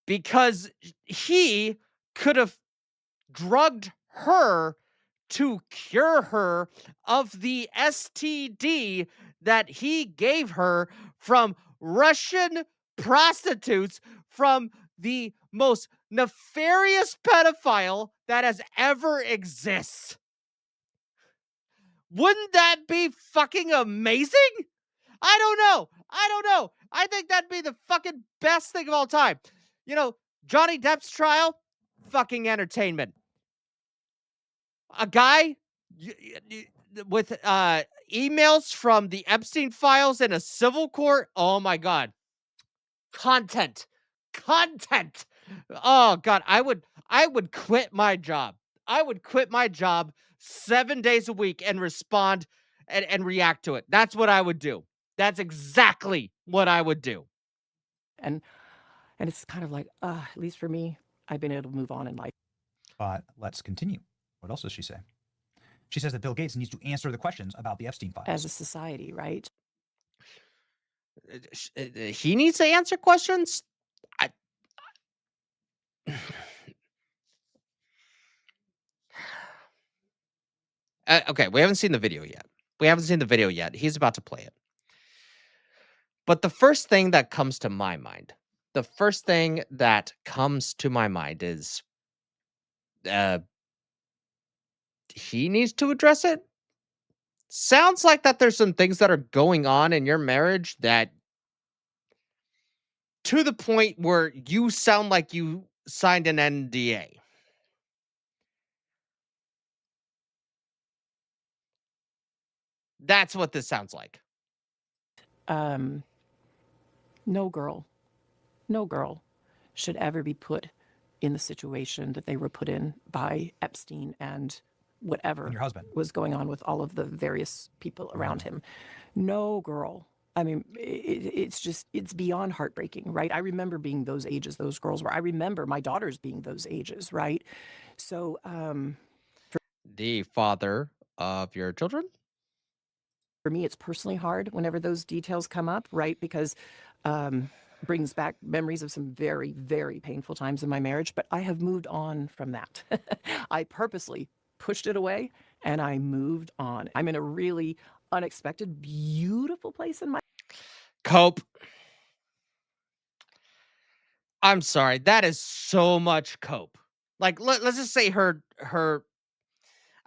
because he could have drugged her to cure her of the STD that he gave her from Russian prostitutes, from the most nefarious pedophile that has ever exists? Wouldn't that be fucking amazing? I don't know. I think that'd be the fucking best thing of all time. Johnny Depp's trial, fucking entertainment. A guy with emails from the Epstein files in a civil court. Oh my God. Content. Oh God, I would quit my job. I would quit my job 7 days a week and respond and react to it. That's what I would do. That's exactly what I would do. And it's kind of like, at least for me, I've been able to move on in life. Let's continue. What else does she say? She says that Bill Gates needs to answer the questions about the Epstein files. As a society, right? He needs to answer questions. I, okay, we haven't seen the video yet. He's about to play it. But the first thing that comes to my mind, is he needs to address it. Sounds like that there's some things that are going on in your marriage that to the point where you sound like you signed an NDA. That's what this sounds like. No girl should ever be put in the situation that they were put in by Epstein and whatever And your husband. was going on with all of the various people around him. No girl. I mean, it's beyond heartbreaking, right? I remember being those ages, those girls were. I remember my daughters being those ages, right? So, The father of your children? for me, it's personally hard whenever those details come up, right? Because brings back memories of some very, very painful times in my marriage, but I have moved on from that. I purposely pushed it away and I moved on. I'm in a really unexpected, beautiful place in my Cope. I'm sorry. That is so much cope. Like, let's just say her,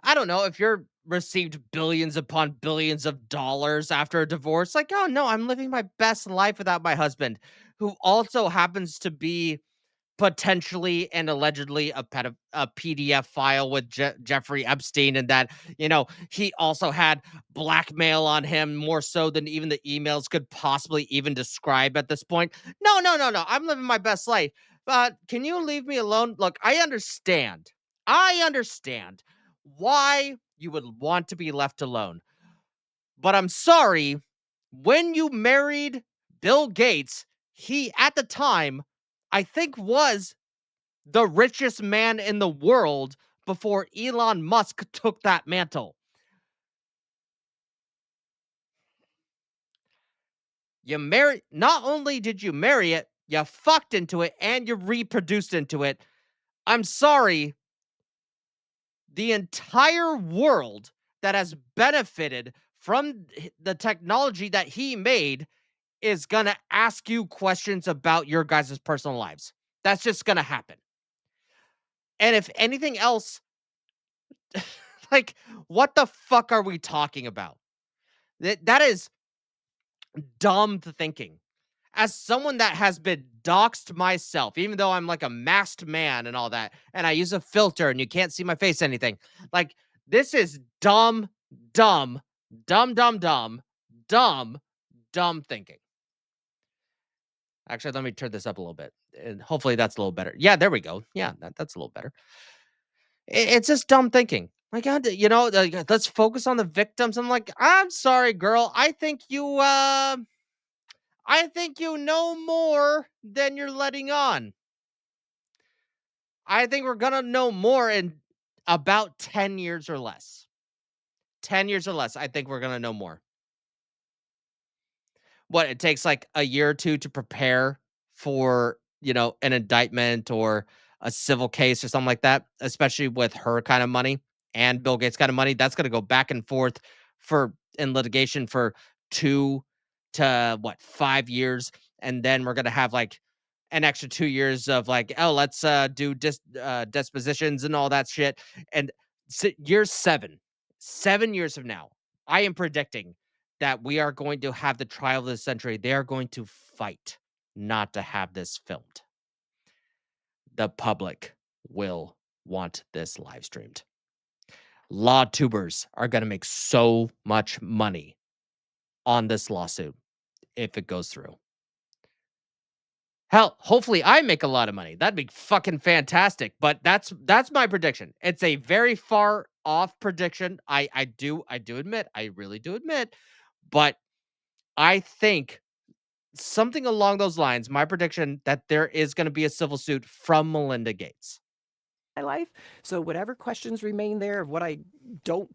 I don't know, if you're received billions upon billions of dollars after a divorce, like, oh no, I'm living my best life without my husband, who also happens to be potentially and allegedly a PDF file with Jeffrey Epstein, and that, he also had blackmail on him more so than even the emails could possibly even describe at this point. No, no, no, no. I'm living my best life. But can you leave me alone? Look, I understand. Why you would want to be left alone. But I'm sorry, when you married Bill Gates, he at the time, I think, was the richest man in the world before Elon Musk took that mantle. Not only did you marry it, you fucked into it and you reproduced into it. I'm sorry, the entire world that has benefited from the technology that he made is going to ask you questions about your guys' personal lives. That's just going to happen. And if anything else, like, what the fuck are we talking about? That is dumb thinking. As someone that has been doxxed myself, even though I'm like a masked man and all that, and I use a filter and you can't see my face, anything, like, this is dumb thinking. Actually, let me turn this up a little bit, and hopefully that's a little better. Yeah, there we go. Yeah, that's a little better. It's just dumb thinking. Like, let's focus on the victims. I'm like, I'm sorry, girl. I think you know more than you're letting on. I think we're gonna know more in about 10 years or less. 10 years or less, I think we're gonna know more. What, it takes like a year or two to prepare for, an indictment or a civil case or something like that, especially with her kind of money and Bill Gates kind of money. That's going to go back and forth in litigation for 2 to 5 years. And then we're going to have like an extra 2 years of like, oh, let's do dispositions and all that shit. And year 7 years from now, I am predicting that we are going to have the trial of the century. They are going to fight not to have this filmed. The public will want this live streamed. Law tubers are going to make so much money on this lawsuit if it goes through. Hell, hopefully I make a lot of money. That'd be fucking fantastic. But that's my prediction. It's a very far off prediction. I really do admit, but I think something along those lines, my prediction that there is going to be a civil suit from Melinda Gates. My life. So whatever questions remain there of what I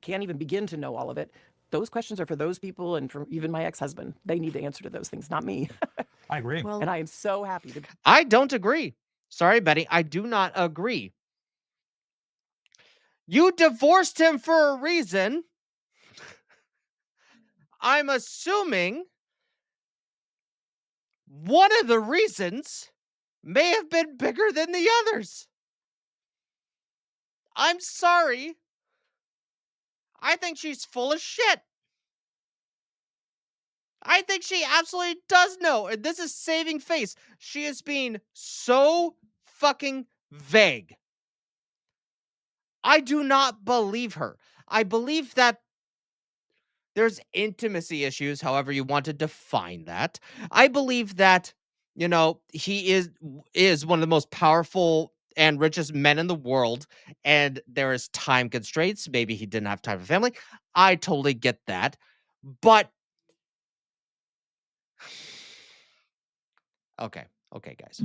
can't even begin to know all of it, those questions are for those people and for even my ex-husband. They need the answer to those things, not me. I agree. Well, and I am so happy to. I don't agree. Sorry, Betty. I do not agree. You divorced him for a reason. I'm assuming one of the reasons may have been bigger than the others. I'm sorry. I think she's full of shit. I think she absolutely does know. And this is saving face. She is being so fucking vague. I do not believe her. I believe that there's intimacy issues, however you want to define that. I believe that, he is one of the most powerful and richest men in the world, and there is time constraints. Maybe he didn't have time for family. I totally get that. But okay, guys.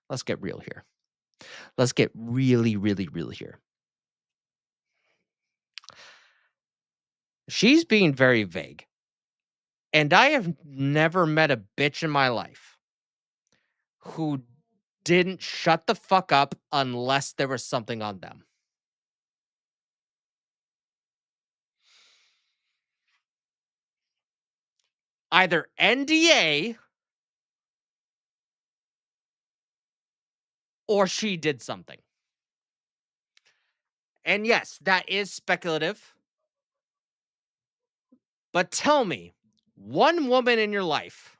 Let's get real here. Let's get really, really real here. She's being very vague. And I have never met a bitch in my life who didn't shut the fuck up unless there was something on them. Either NDA or she did something. And yes, that is speculative. But tell me, one woman in your life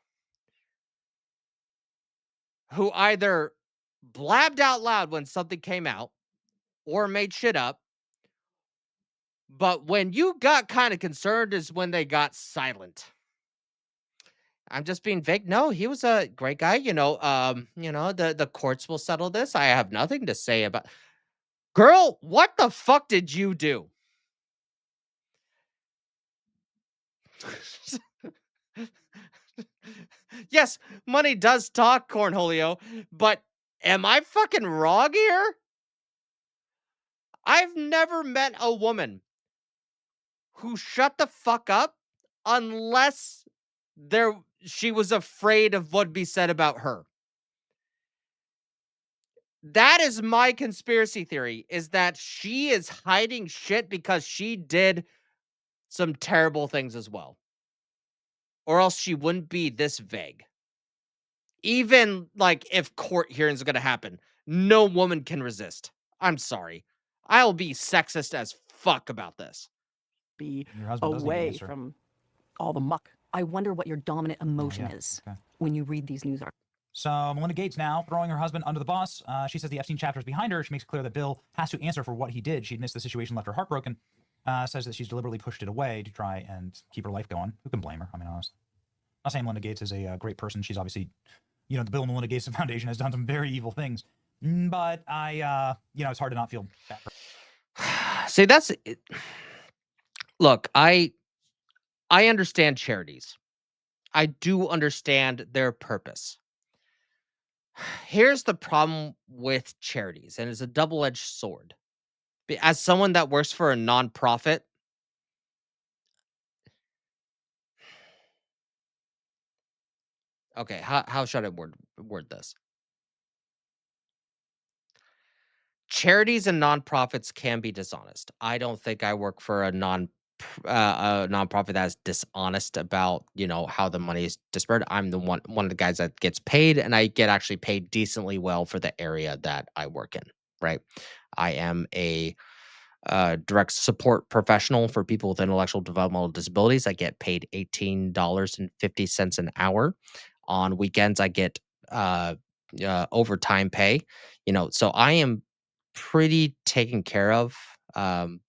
who either blabbed out loud when something came out or made shit up, but when you got kind of concerned is when they got silent. I'm just being vague. No, he was a great guy. The courts will settle this. I have nothing to say about. Girl, what the fuck did you do? Yes, money does talk, Cornholio, but am I fucking wrong here? I've never met a woman who shut the fuck up unless she was afraid of what would be said about her. That is my conspiracy theory, is that she is hiding shit because she did some terrible things as well. Or else she wouldn't be this vague. Even, if court hearings are going to happen, no woman can resist. I'm sorry. I'll be sexist as fuck about this. Be away from all the muck. I wonder what your dominant emotion is when you read these news articles. So Melinda Gates now throwing her husband under the bus. She says the Epstein chapter is behind her. She makes it clear that Bill has to answer for what he did. She admits the situation left her heartbroken. Says that she's deliberately pushed it away to try and keep her life going. Who can blame her? I mean, honestly. I'm not saying Melinda Gates is a great person. She's obviously, the Bill and Melinda Gates Foundation has done some very evil things. But it's hard to not feel bad for her. See, that's it. Look, I understand charities. I do understand their purpose. Here's the problem with charities, and it's a double-edged sword. As someone that works for a nonprofit, okay, how should I word this? Charities and nonprofits can be dishonest. I don't think I work for a nonprofit that's dishonest about how the money is dispersed. I'm the one of the guys that gets paid, and I get actually paid decently well for the area that I work in. Right, I am a direct support professional for people with intellectual developmental disabilities. I get paid $18.50 an hour. On weekends, I get overtime pay. So I am pretty taken care of. Well,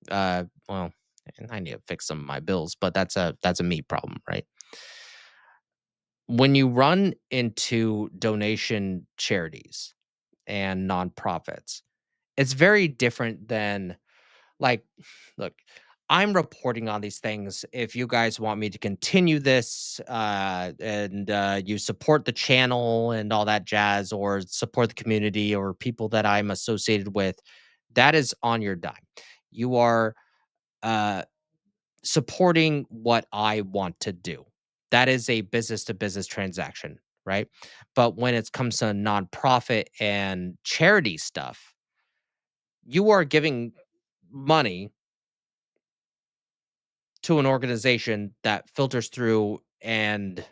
I need to fix some of my bills, but that's a me problem, right? when you run into donation charities and nonprofits, it's very different than like, look, I'm reporting on these things. If you guys want me to continue this, and you support the channel and all that jazz, or support the community or people that I'm associated with, that is on your dime. You are uh, supporting what I want to do. That is a business to business transaction, right? But when it comes to nonprofit and charity stuff, you are giving money to an organization that filters through, and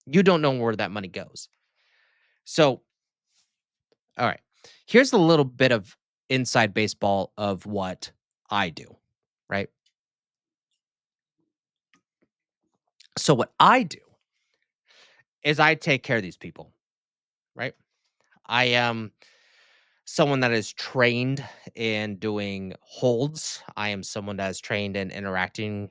you don't know where that money goes. So, all right, here's a little bit of inside baseball of what I do, right? So what I do is I take care of these people, right? I am someone that is trained in doing holds. I am someone that is trained in interacting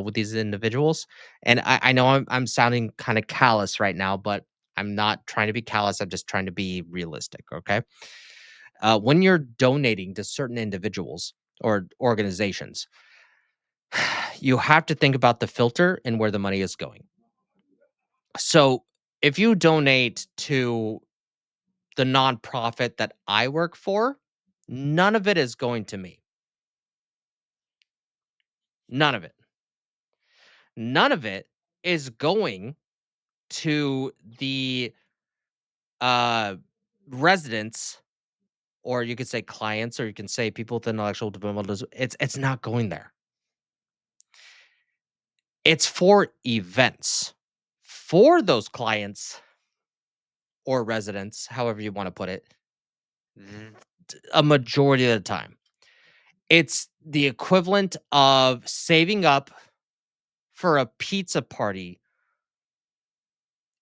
with these individuals. And I know I'm sounding kind of callous right now, but I'm not trying to be callous. I'm just trying to be realistic. Okay. When you're donating to certain individuals or organizations, you have to think about the filter and where the money is going. So if you donate to the nonprofit that I work for, none of it is going to me. None of it. None of it is going to the residents, or you could say clients, or you can say people with intellectual development. It's not going there. It's for events for those clients or residents, however you want to put it. A majority of the time, it's the equivalent of saving up for a pizza party,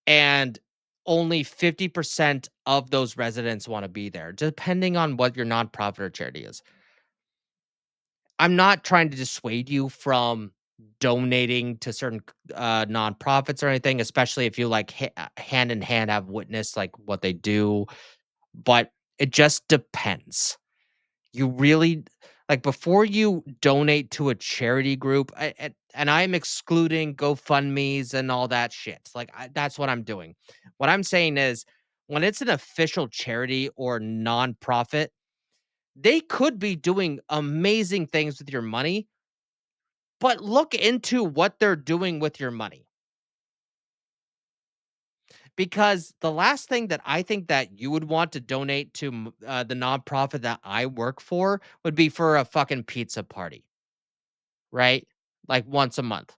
and only 50% of those residents want to be there, depending on what your nonprofit or charity is. I'm not trying to dissuade you from donating to certain nonprofits or anything, especially if you like hand in hand have witnessed like what they do, but it just depends. You really like before you donate to a charity group, and I'm excluding GoFundMe's and all that shit. Like that's what I'm doing. What I'm saying is, when it's an official charity or nonprofit, they could be doing amazing things with your money, but look into what they're doing with your money. Because the last thing that I think that you would want to donate to the nonprofit that I work for would be for a fucking pizza party, right? Like once a month.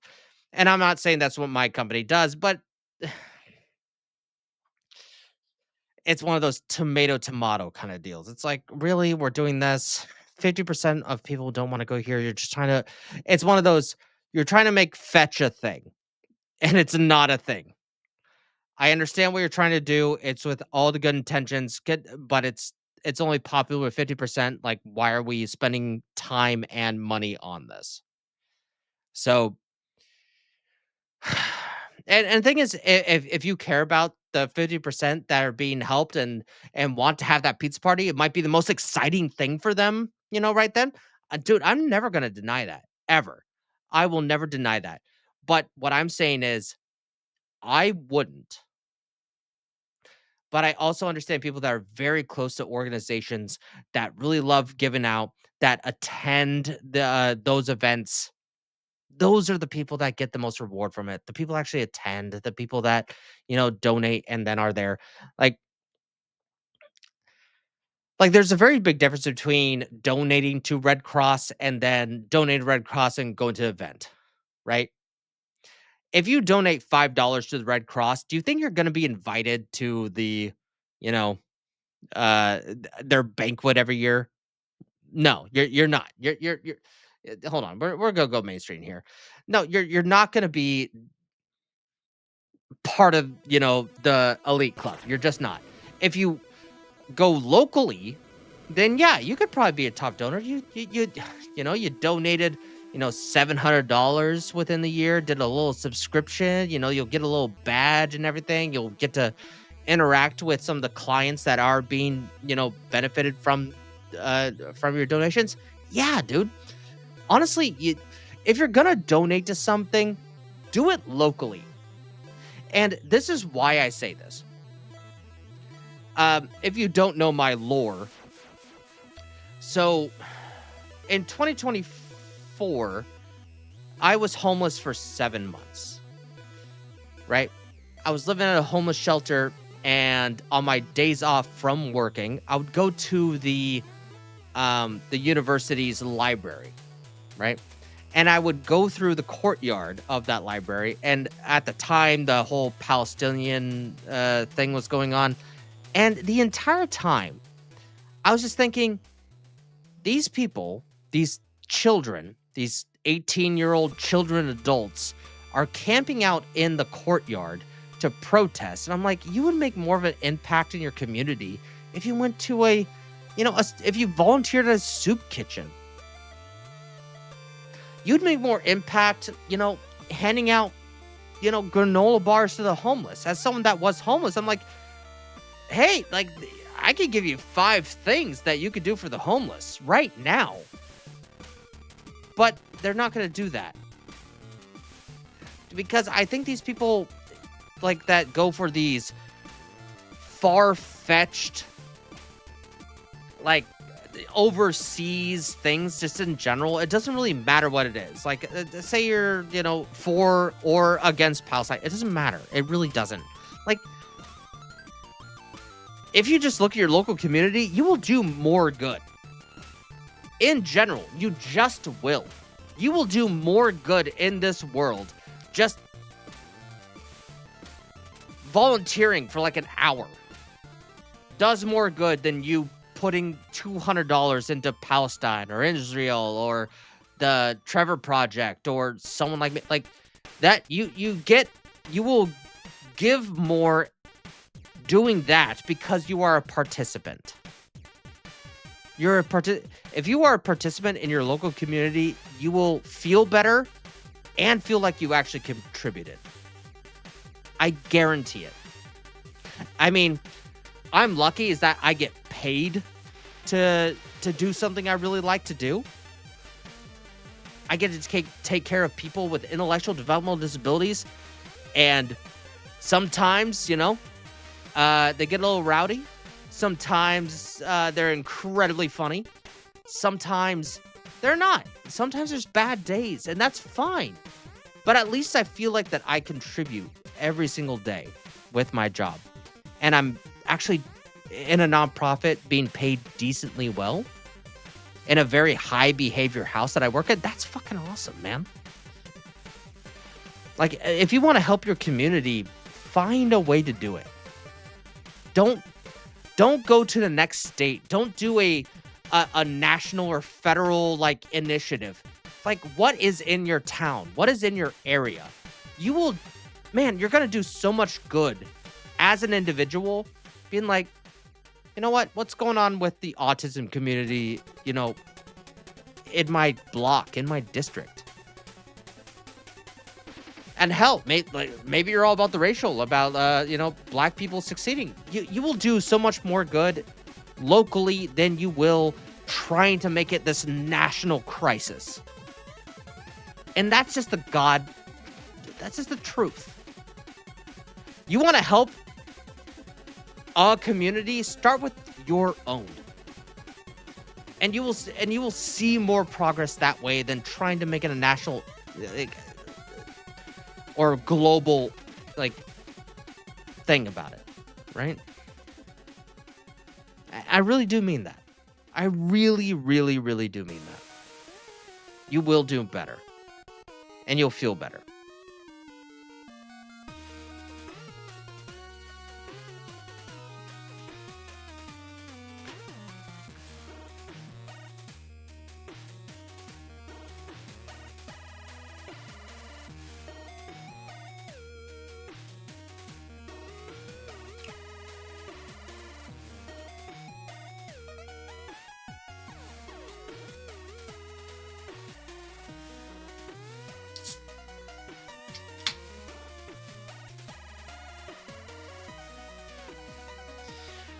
And I'm not saying that's what my company does, but it's one of those tomato kind of deals. It's like, really, we're doing this. 50% of people don't want to go here. You're just trying to, it's one of those, you're trying to make fetch a thing, and it's not a thing. I understand what you're trying to do. It's with all the good intentions, but it's only popular with 50%. Like, why are we spending time and money on this? So, and the thing is, if you care about the 50% that are being helped and want to have that pizza party, it might be the most exciting thing for them, right then. Dude, I'm never gonna deny that, ever. I will never deny that. But what I'm saying is, I wouldn't. But I also understand people that are very close to organizations that really love giving out, that attend those events. Those are the people that get the most reward from it. The people actually attend, the people that, donate and then are there. Like there's a very big difference between donating to Red Cross and then donating to Red Cross and going to an event, right? If you donate $5 to the Red Cross, do you think you're going to be invited to the, you know, their banquet every year? No, you're not. You're hold on. We're gonna go mainstream here. No, you're not gonna be part of, the elite club. You're just not. If you go locally, then yeah, you could probably be a top donor. You donated $700 within the year, did a little subscription, you'll get a little badge and everything. You'll get to interact with some of the clients that are being, benefited from your donations. Yeah, dude. Honestly, if you're going to donate to something, do it locally. And this is why I say this. If you don't know my lore, so in 2024, I was homeless for 7 months, right? I was living at a homeless shelter, and on my days off from working, I would go to the university's library, right? And I would go through the courtyard of that library. And at the time, the whole Palestinian thing was going on. And the entire time, I was just thinking, these people, these children, these 18-year-old children, adults, are camping out in the courtyard to protest. And I'm like, you would make more of an impact in your community if you went to if you volunteered at a soup kitchen. You'd make more impact, handing out, granola bars to the homeless. As someone that was homeless, I'm like, hey, I could give you 5 things that you could do for the homeless right now. But they're not going to do that. Because I think these people that go for these far-fetched, overseas things just in general, it doesn't really matter what it is. Say you're, for or against Palestine. It doesn't matter. It really doesn't. If you just look at your local community, you will do more good. In general, you just will. You will do more good in this world just volunteering for an hour. Does more good than you putting $200 into Palestine or Israel or the Trevor Project or someone like me. That you will give more doing that because you are a participant. If you are a participant in your local community, you will feel better and feel like you actually contributed. I guarantee it. I mean, I'm lucky is that I get paid to do something I really like to do. I get to take care of people with intellectual developmental disabilities, and sometimes, they get a little rowdy. Sometimes they're incredibly funny. Sometimes they're not. Sometimes there's bad days, and that's fine. But at least I feel like that I contribute every single day with my job. And I'm actually in a nonprofit being paid decently well in a very high behavior house that I work at. That's fucking awesome, man. If you want to help your community, find a way to do it. Don't go to the next state. Don't do a national or federal initiative. What is in your town? What is in your area? You're going to do so much good as an individual, being you know what? What's going on with the autism community, in my block, in my district? And hell, maybe you're all about the racial, about, black people succeeding. You will do so much more good locally than you will trying to make it this national crisis. And that's just that's just the truth. You want to help a community, start with your own. And you will see more progress that way than trying to make it a national or global thing about it, right? I really do mean that. I really, really, really do mean that. You will do better. And you'll feel better.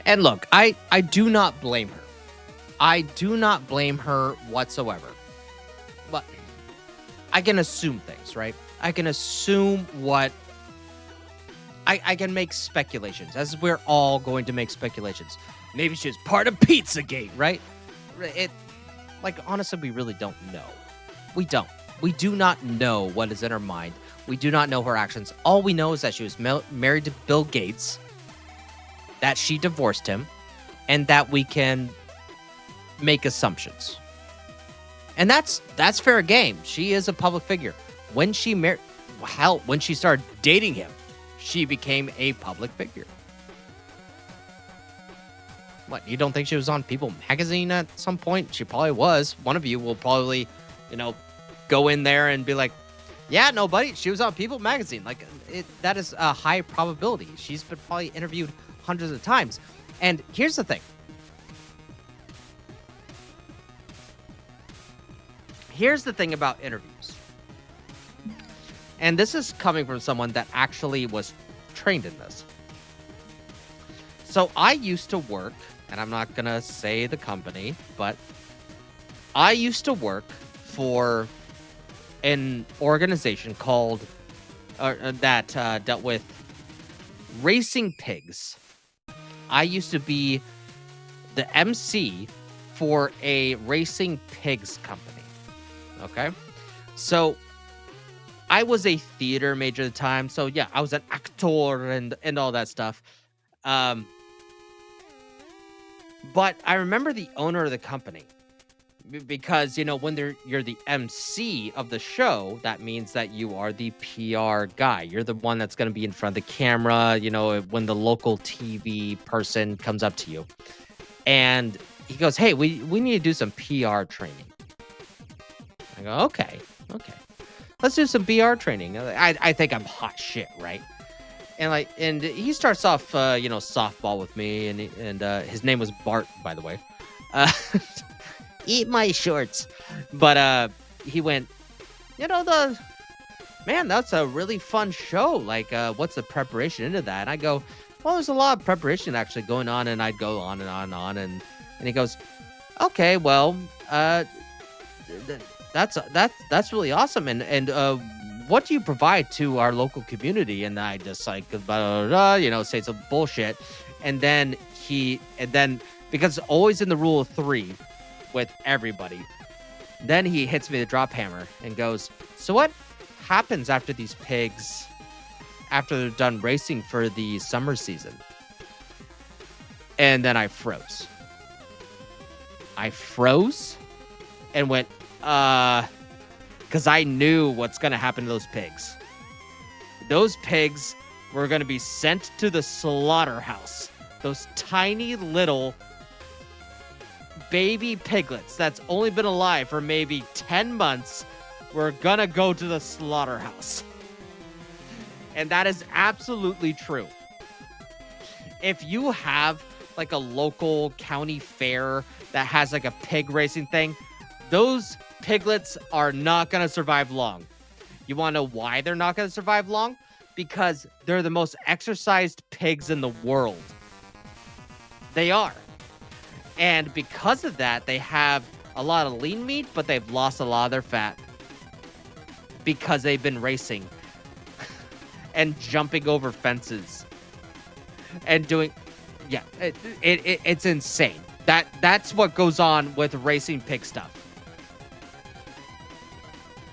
And look, I do not blame her. I do not blame her whatsoever. But I can assume things, right? I can assume what... I can make speculations, as we're all going to make speculations. Maybe she was part of Pizzagate, right? Honestly, we really don't know. We don't. We do not know what is in her mind. We do not know her actions. All we know is that she was married to Bill Gates, that she divorced him, and that we can make assumptions. And that's fair game. She is a public figure. When she when she started dating him, she became a public figure. What, you don't think she was on People magazine at some point? She probably was. One of you will probably, go in there and be like, yeah, nobody. She was on People magazine. That is a high probability. She's been probably interviewed hundreds of times. And here's the thing. Here's the thing about interviews. And this is coming from someone that actually was trained in this. So I used to work, and I'm not going to say the company, but I used to work for an organization called, that dealt with racing pigs. I used to be the MC for a racing pigs company. Okay? So I was a theater major at the time, so yeah, I was an actor and all that stuff. But I remember the owner of the company, because when you're the MC of the show, that means that you are the PR guy. You're the one that's going to be in front of the camera. When the local TV person comes up to you, and he goes, "Hey, we need to do some PR training." I go, "Okay." Let's do some PR training. I think I'm hot shit, right? And he starts off, softball with me, and his name was Bart, by the way. Eat my shorts. But he went, that's a really fun show. What's the preparation into that? And I go, well, there's a lot of preparation actually going on, and I'd go on and on and on, and he goes, okay, well, that's really awesome. And what do you provide to our local community? And I just say some bullshit. And then because it's always in the rule of three with everybody, then he hits me the drop hammer and goes, so what happens after these pigs, after they're done racing for the summer season? And then I froze and went, because I knew what's going to happen to those pigs. Those pigs were going to be sent to the slaughterhouse. Those tiny little baby piglets that's only been alive for maybe 10 months were going to go to the slaughterhouse. And that is absolutely true. If you have a local county fair that has a pig racing thing, those piglets are not going to survive long. You want to know why they're not going to survive long? Because they're the most exercised pigs in the world. They are. And because of that, they have a lot of lean meat, but they've lost a lot of their fat. Because they've been racing. And jumping over fences. And doing... Yeah, it's insane. That's what goes on with racing pig stuff.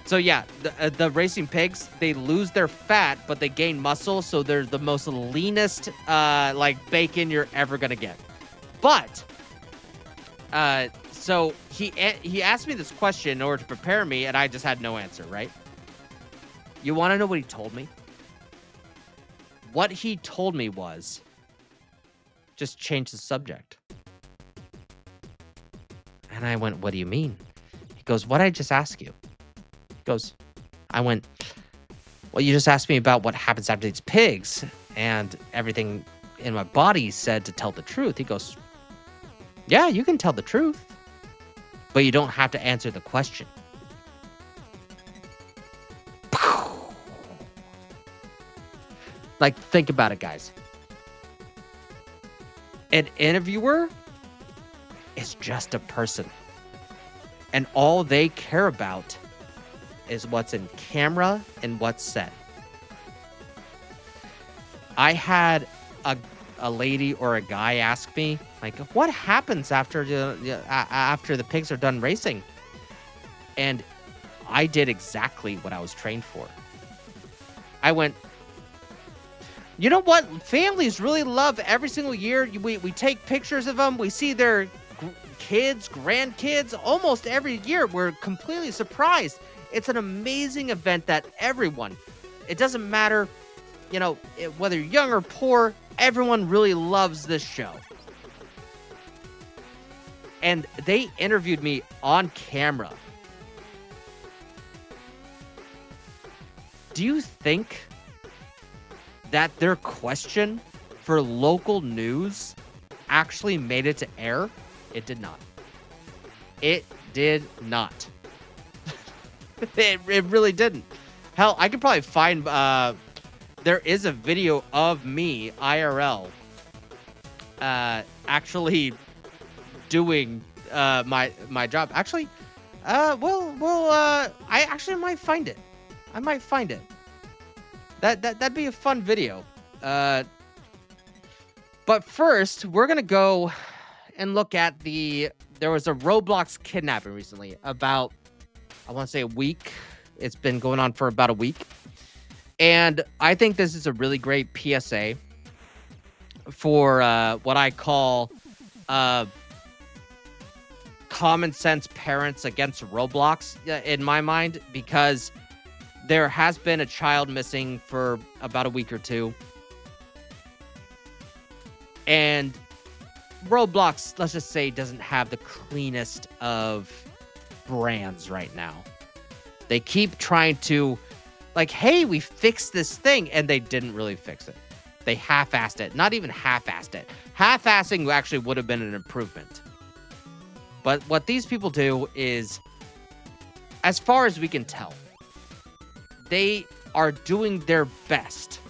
So yeah, the racing pigs, they lose their fat, but they gain muscle, so they're the most leanest bacon you're ever gonna get. But so he asked me this question in order to prepare me, and I just had no answer, right? You want to know what he told me? What he told me was, just change the subject. And I went, what do you mean? He goes, what did I just ask you? I went, well, you just asked me about what happens after these pigs, and everything in my body said to tell the truth. He goes, yeah, you can tell the truth, but you don't have to answer the question. Think about it, guys. An interviewer is just a person. And all they care about is what's in camera and what's said. I had a lady or a guy ask me, like, what happens after the pigs are done racing? And I did exactly what I was trained for. I went, you know what? Families really love every single year. We take pictures of them. We see their kids, grandkids, almost every year. We're completely surprised. It's an amazing event that everyone, it doesn't matter, whether you're young or poor, everyone really loves this show. And they interviewed me on camera. Do you think that their question for local news actually made it to air? It did not. It did not. It really didn't. Hell, I could probably find, there is a video of me, IRL, actually doing, my job. Actually, I actually might find it. I might find it. That'd be a fun video. But first, we're gonna go and look at there was a Roblox kidnapping recently, about, I want to say, a week. It's been going on for about a week. And I think this is a really great PSA for what I call common sense parents against Roblox, in my mind, because there has been a child missing for about a week or two. And Roblox, let's just say, doesn't have the cleanest of brands right now. They keep trying to, like, hey, we fixed this thing, and they didn't really fix it. They half-assed it. Not even half-assed it. Half-assing actually would have been an improvement. But what these people do is, as far as we can tell, they are doing their best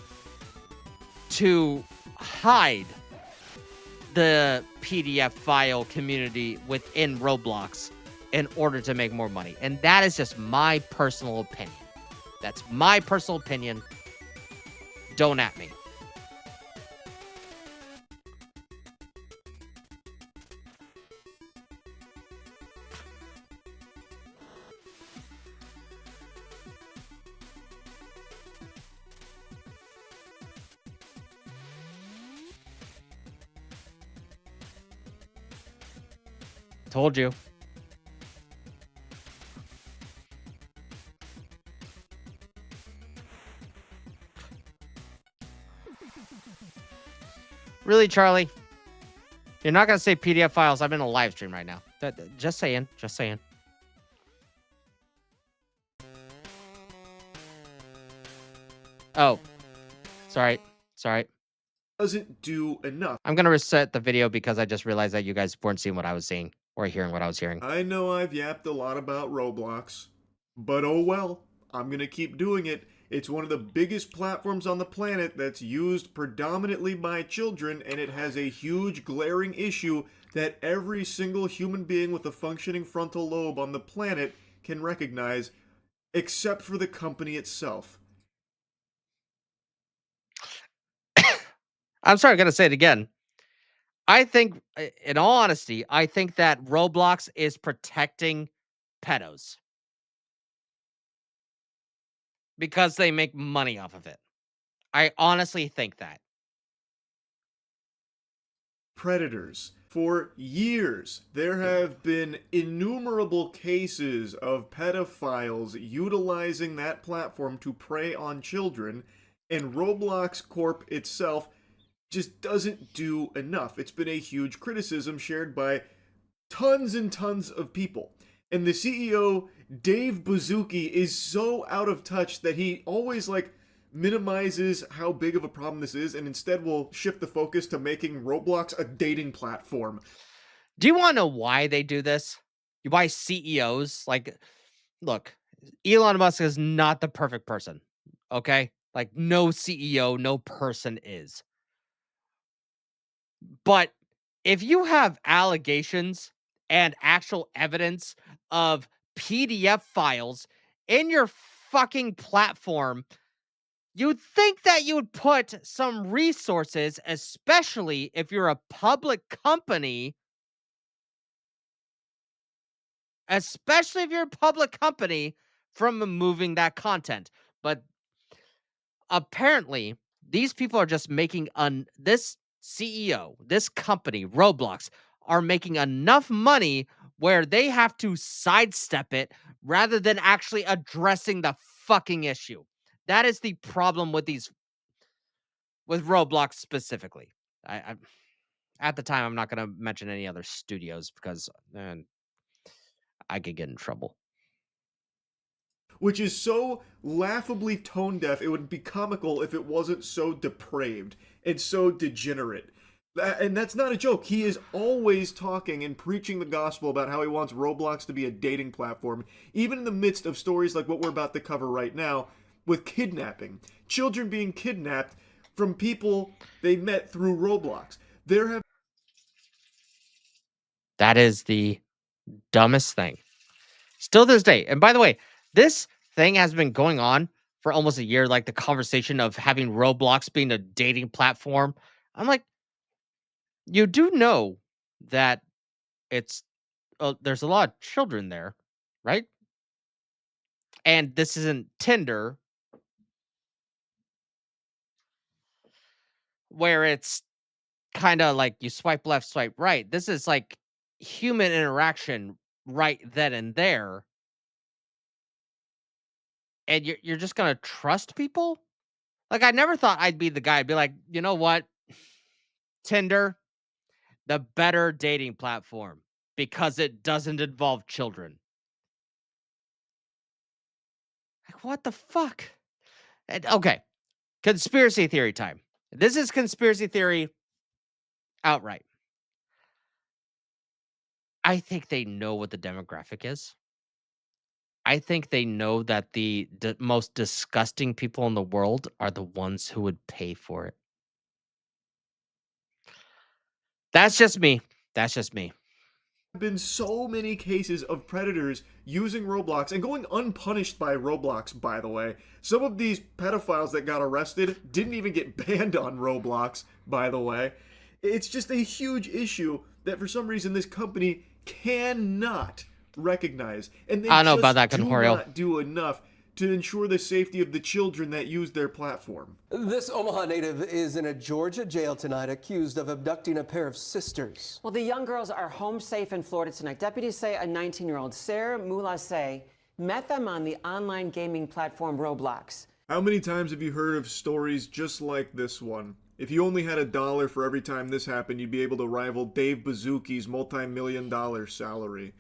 to hide the PDF file community within Roblox in order to make more money. And that is just my personal opinion. That's my personal opinion. Don't at me. Told you. Really, Charlie? You're not going to say PDF files. I'm in a live stream right now. Just saying. Just saying. Oh. Sorry. Doesn't do enough. I'm going to reset the video because I just realized that you guys weren't seeing what I was seeing or hearing what I was hearing. I know I've yapped a lot about Roblox, but oh well. I'm going to keep doing it. It's one of the biggest platforms on the planet that's used predominantly by children, and it has a huge glaring issue that every single human being with a functioning frontal lobe on the planet can recognize, except for the company itself. I'm sorry, I'm going to say it again. I think, in all honesty, I think that Roblox is protecting pedos. Because they make money off of it. I honestly think that. Predators. For years, there have been innumerable cases of pedophiles utilizing that platform to prey on children, and Roblox Corp itself just doesn't do enough. It's been a huge criticism shared by tons and tons of people. And the CEO, Dave Buzuki, is so out of touch that he always, minimizes how big of a problem this is and instead will shift the focus to making Roblox a dating platform. Do you want to know why they do this? Why CEOs, look, Elon Musk is not the perfect person, okay? No CEO, no person is. But if you have allegations and actual evidence of PDF files in your fucking platform, you'd think that you would put some resources, especially if you're a public company, from removing that content. But apparently, these people are just making this CEO, this company, Roblox, are making enough money where they have to sidestep it rather than actually addressing the fucking issue. That is the problem with Roblox specifically. I at the time, I'm not going to mention any other studios because I could get in trouble. Which is so laughably tone deaf, it would be comical if it wasn't so depraved and so degenerate. And that's not a joke. He is always talking and preaching the gospel about how he wants Roblox to be a dating platform, even in the midst of stories like what we're about to cover right now with kidnapping. Children being kidnapped from people they met through Roblox. That is the dumbest thing. Still to this day. And by the way, this thing has been going on for almost a year, like the conversation of having Roblox being a dating platform. I'm like, you do know that there's a lot of children there, right? And this isn't Tinder, where it's kind of like you swipe left, swipe right. This is like human interaction right then and there. And you're just gonna trust people? Like, I never thought I'd be the guy. I'd be like, you know what? Tinder, the better dating platform because it doesn't involve children. Like, what the fuck? Okay, conspiracy theory time. This is conspiracy theory outright. I think they know what the demographic is. I think they know that the most disgusting people in the world are the ones who would pay for it. That's just me. That's just me. Been so many cases of predators using Roblox and going unpunished by Roblox, by the way. Some of these pedophiles that got arrested didn't even get banned on Roblox, by the way. It's just a huge issue that for some reason this company cannot recognize. And they I don't know just about that, do Conhorio. not do enough to ensure the safety of the children that use their platform. This Omaha native is in a Georgia jail tonight accused of abducting a pair of sisters. Well, the young girls are home safe in Florida tonight. Deputies say a 19-year-old, Sarah Mulasse, met them on the online gaming platform Roblox. How many times have you heard of stories just like this one? If you only had $1 for every time this happened, you'd be able to rival Dave Bazooki's multi-million-dollar salary.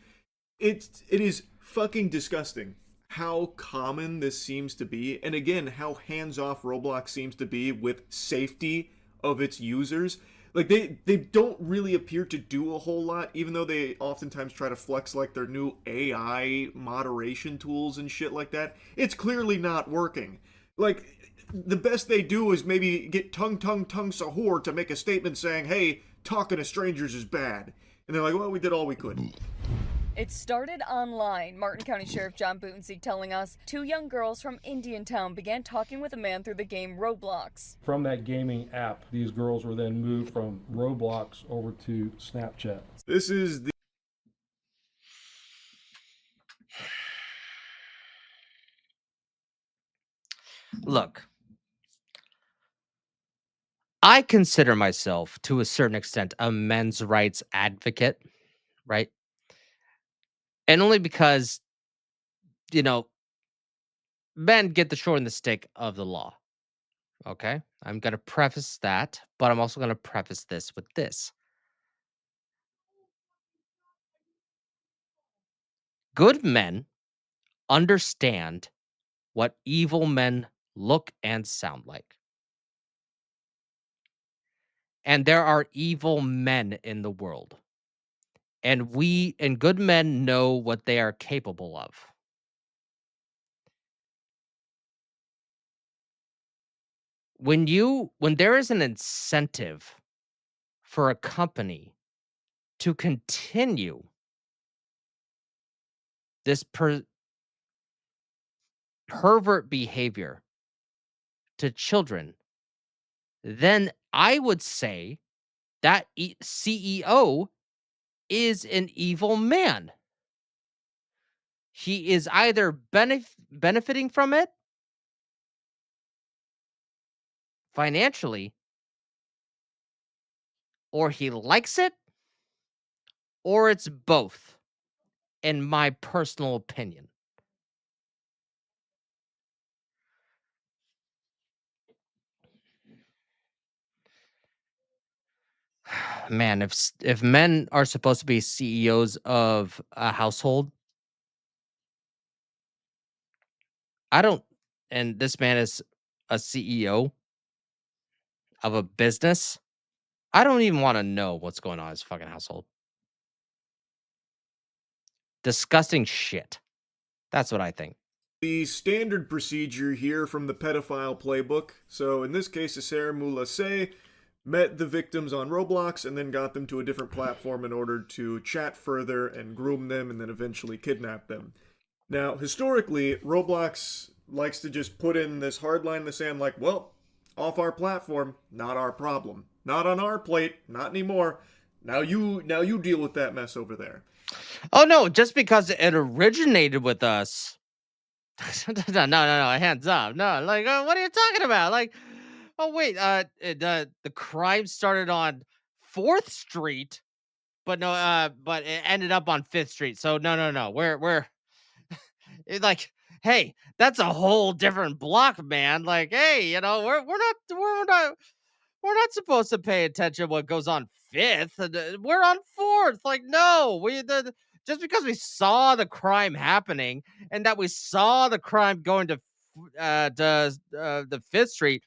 It is fucking disgusting how common this seems to be, and again, how hands-off Roblox seems to be with safety of its users. Like, they don't really appear to do a whole lot, even though they oftentimes try to flex, like, their new AI moderation tools and shit like that. It's clearly not working. Like, the best they do is maybe get tongue Sahur to make a statement saying, hey, talking to strangers is bad. And they're like, well, we did all we could. It started online. Martin County Sheriff John Butensieg telling us 2 young girls from Indiantown began talking with a man through the game Roblox. From that gaming app, these girls were then moved from Roblox over to Snapchat. This is the... Look, I consider myself, to a certain extent, a men's rights advocate, right? And only because, men get the short and the stick of the law. Okay? I'm going to preface that, but I'm also going to preface this with this. Good men understand what evil men look and sound like. And there are evil men in the world. And good men know what they are capable of. When there is an incentive for a company to continue this pervert behavior to children, then I would say that CEO is an evil man. He is either benefiting from it financially, or he likes it, or it's both, in my personal opinion. Man, if men are supposed to be CEOs of a household, I don't, and this man is a CEO of a business, I don't even want to know what's going on in his fucking household. Disgusting shit. That's what I think. The standard procedure here from the pedophile playbook. So in this case, Aser Moulaseh met the victims on Roblox and then got them to a different platform in order to chat further and groom them and then eventually kidnap them. Now, historically, Roblox likes to just put in this hard line in the sand like, well, off our platform, not our problem. Not on our plate, not anymore. Now you deal with that mess over there. Oh no, just because it originated with us. No, hands up. No, like, what are you talking about? Like, oh wait, the crime started on 4th Street, but but it ended up on 5th Street. So no. We're it's like, hey, that's a whole different block, man. Like, hey, we're not supposed to pay attention to what goes on 5th. We're on 4th. Like, no, just because we saw the crime happening and that we saw the crime going to the 5th Street.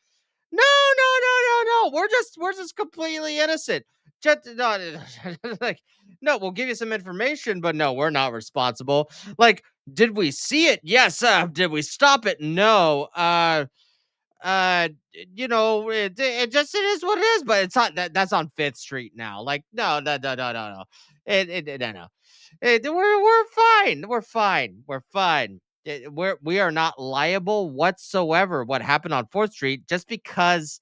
No. We're just completely innocent. Just no, like, no, we'll give you some information, but no, we're not responsible. Like, did we see it? Yes. Did we stop it? No. It is what it is, but it's not that's on 5th Street now. Like, no. No. No. We're fine. We're fine. We are not liable whatsoever. What happened on 4th Street, just because,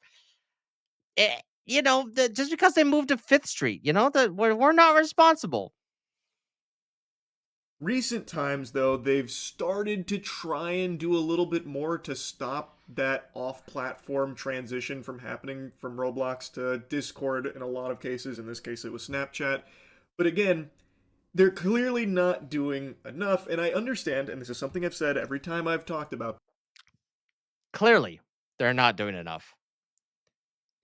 just because they moved to 5th Street, that we're not responsible. Recent times, though, they've started to try and do a little bit more to stop that off-platform transition from happening from Roblox to Discord in a lot of cases. In this case, it was Snapchat. But again, they're clearly not doing enough, and I understand, and this is something I've said every time I've talked about. Clearly, they're not doing enough.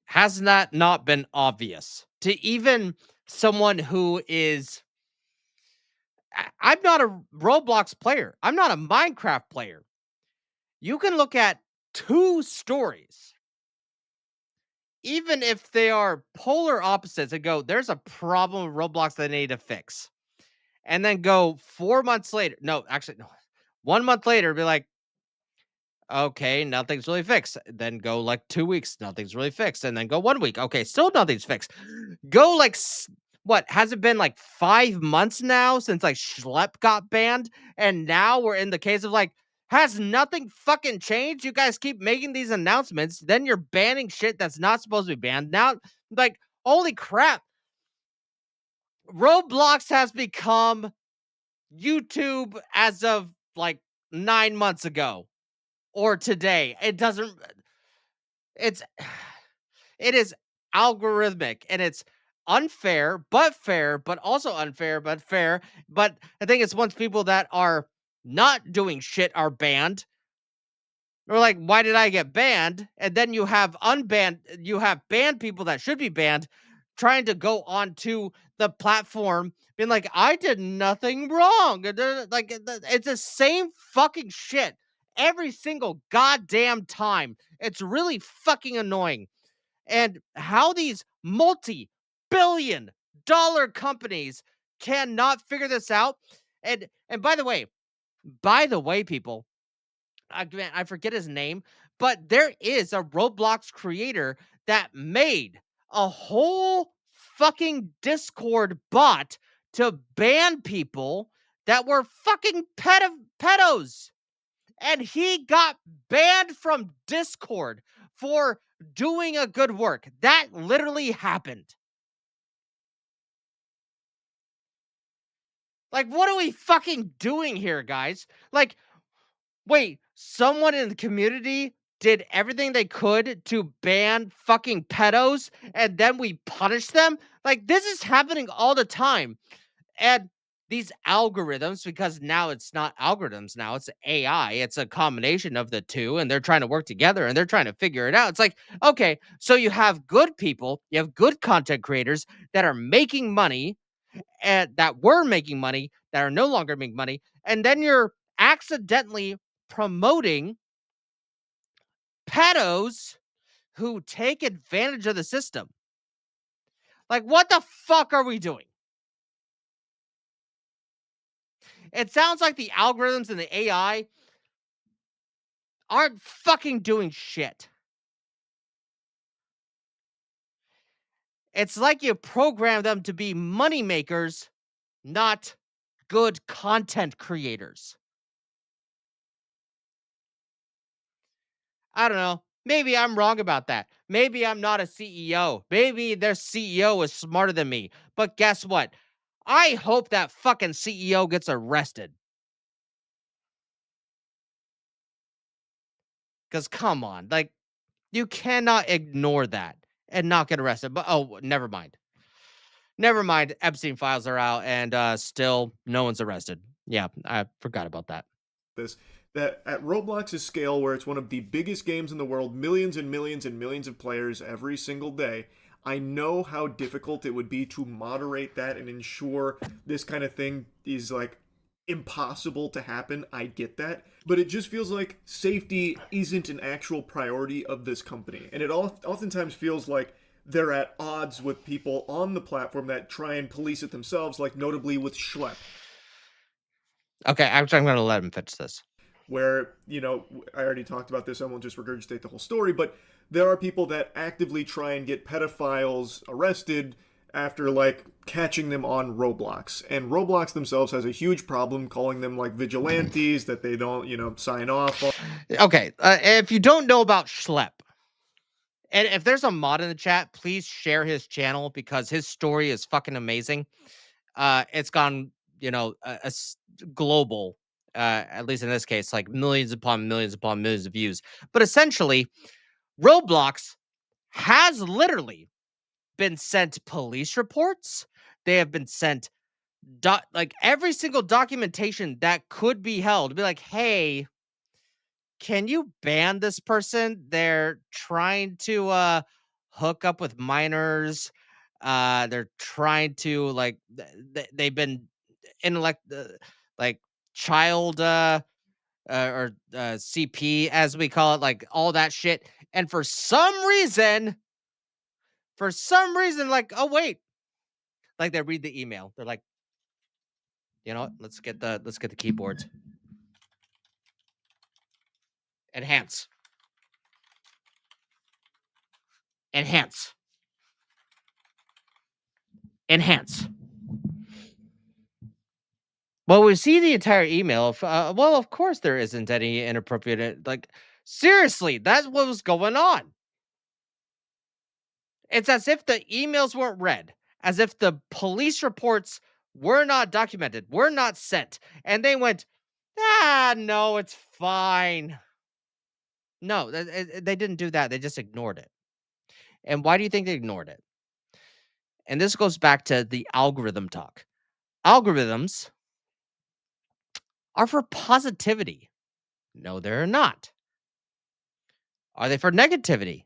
Has that not been obvious to even someone who is... I'm not a Roblox player. I'm not a Minecraft player. You can look at 2 stories, even if they are polar opposites, and go, there's a problem with Roblox that they need to fix. And then go 4 months later. No, actually, no. 1 month later, be like, okay, nothing's really fixed. Then go like 2 weeks, nothing's really fixed. And then go 1 week. Okay, still nothing's fixed. Go like... What, has it been like 5 months now since like Schlep got banned? And now we're in the case of like, has nothing fucking changed? You guys keep making these announcements, then you're banning shit that's not supposed to be banned. Now, like, holy crap. Roblox has become YouTube as of like 9 months ago or today. It is algorithmic, and it's unfair, but also unfair, but fair. But I think it's once people that are not doing shit are banned, or like, why did I get banned? And then you have banned people that should be banned trying to go onto the platform being like, I did nothing wrong. Like, it's the same fucking shit every single goddamn time. It's really fucking annoying. And how these multi-billion-dollar companies cannot figure this out. And by the way, people, I forget his name, but there is a Roblox creator that made a whole fucking Discord bot to ban people that were fucking pedos. And he got banned from Discord for doing a good work. That literally happened. Like, what are we fucking doing here, guys? Like, wait, someone in the community did everything they could to ban fucking pedos and then we punish them? Like, this is happening all the time. And these algorithms, because now it's not algorithms, now it's AI, it's a combination of the two, and they're trying to work together and they're trying to figure it out. It's like, okay, so you have good people, you have good content creators that are making money, and that were making money, that are no longer making money, and then you're accidentally promoting pedos who take advantage of the system. Like, what the fuck are we doing? It sounds like the algorithms and the AI aren't fucking doing shit. It's like you program them to be money makers, not good content creators. I don't know. Maybe I'm wrong about that. Maybe I'm not a CEO. Maybe their CEO is smarter than me. But guess what? I hope that fucking CEO gets arrested. Because come on, like, you cannot ignore that and not get arrested. But oh, never mind. Never mind. Epstein files are out and still no one's arrested. Yeah, I forgot about that. That at Roblox's scale, where it's one of the biggest games in the world, millions and millions and millions of players every single day, I know how difficult it would be to moderate that and ensure this kind of thing is like impossible to happen. I get that, but it just feels like safety isn't an actual priority of this company, and it oftentimes feels like they're at odds with people on the platform that try and police it themselves, like notably with Schlep. Okay, I'm going to let him finish this. Where, you know, I already talked about this, I won't just regurgitate the whole story, but there are people that actively try and get pedophiles arrested after, like, catching them on Roblox. And Roblox themselves has a huge problem calling them, like, vigilantes, that they don't, you know, sign off on. Okay, if you don't know about Schlep, and if there's a mod in the chat, please share his channel because his story is fucking amazing. It's gone, you know, global. At least in this case, like millions upon millions upon millions of views. But essentially, Roblox has literally been sent police reports. They have been sent like every single documentation that could be held. Be like, hey, can you ban this person? They're trying to hook up with minors. They're trying to like they've been like child or CP as we call it, like all that shit. And for some reason, like, oh wait, like they read the email. They're like, you know what? Let's get the keyboards. Enhance. Enhance. Enhance. Well, we see the entire email. Well, of course there isn't any inappropriate. Like, seriously, that's what was going on. It's as if the emails weren't read, as if the police reports were not documented, were not sent, and they went, no, it's fine. No, they didn't do that. They just ignored it. And why do you think they ignored it? And this goes back to the algorithm talk. Algorithms are for positivity. No, they're not. Are they for negativity?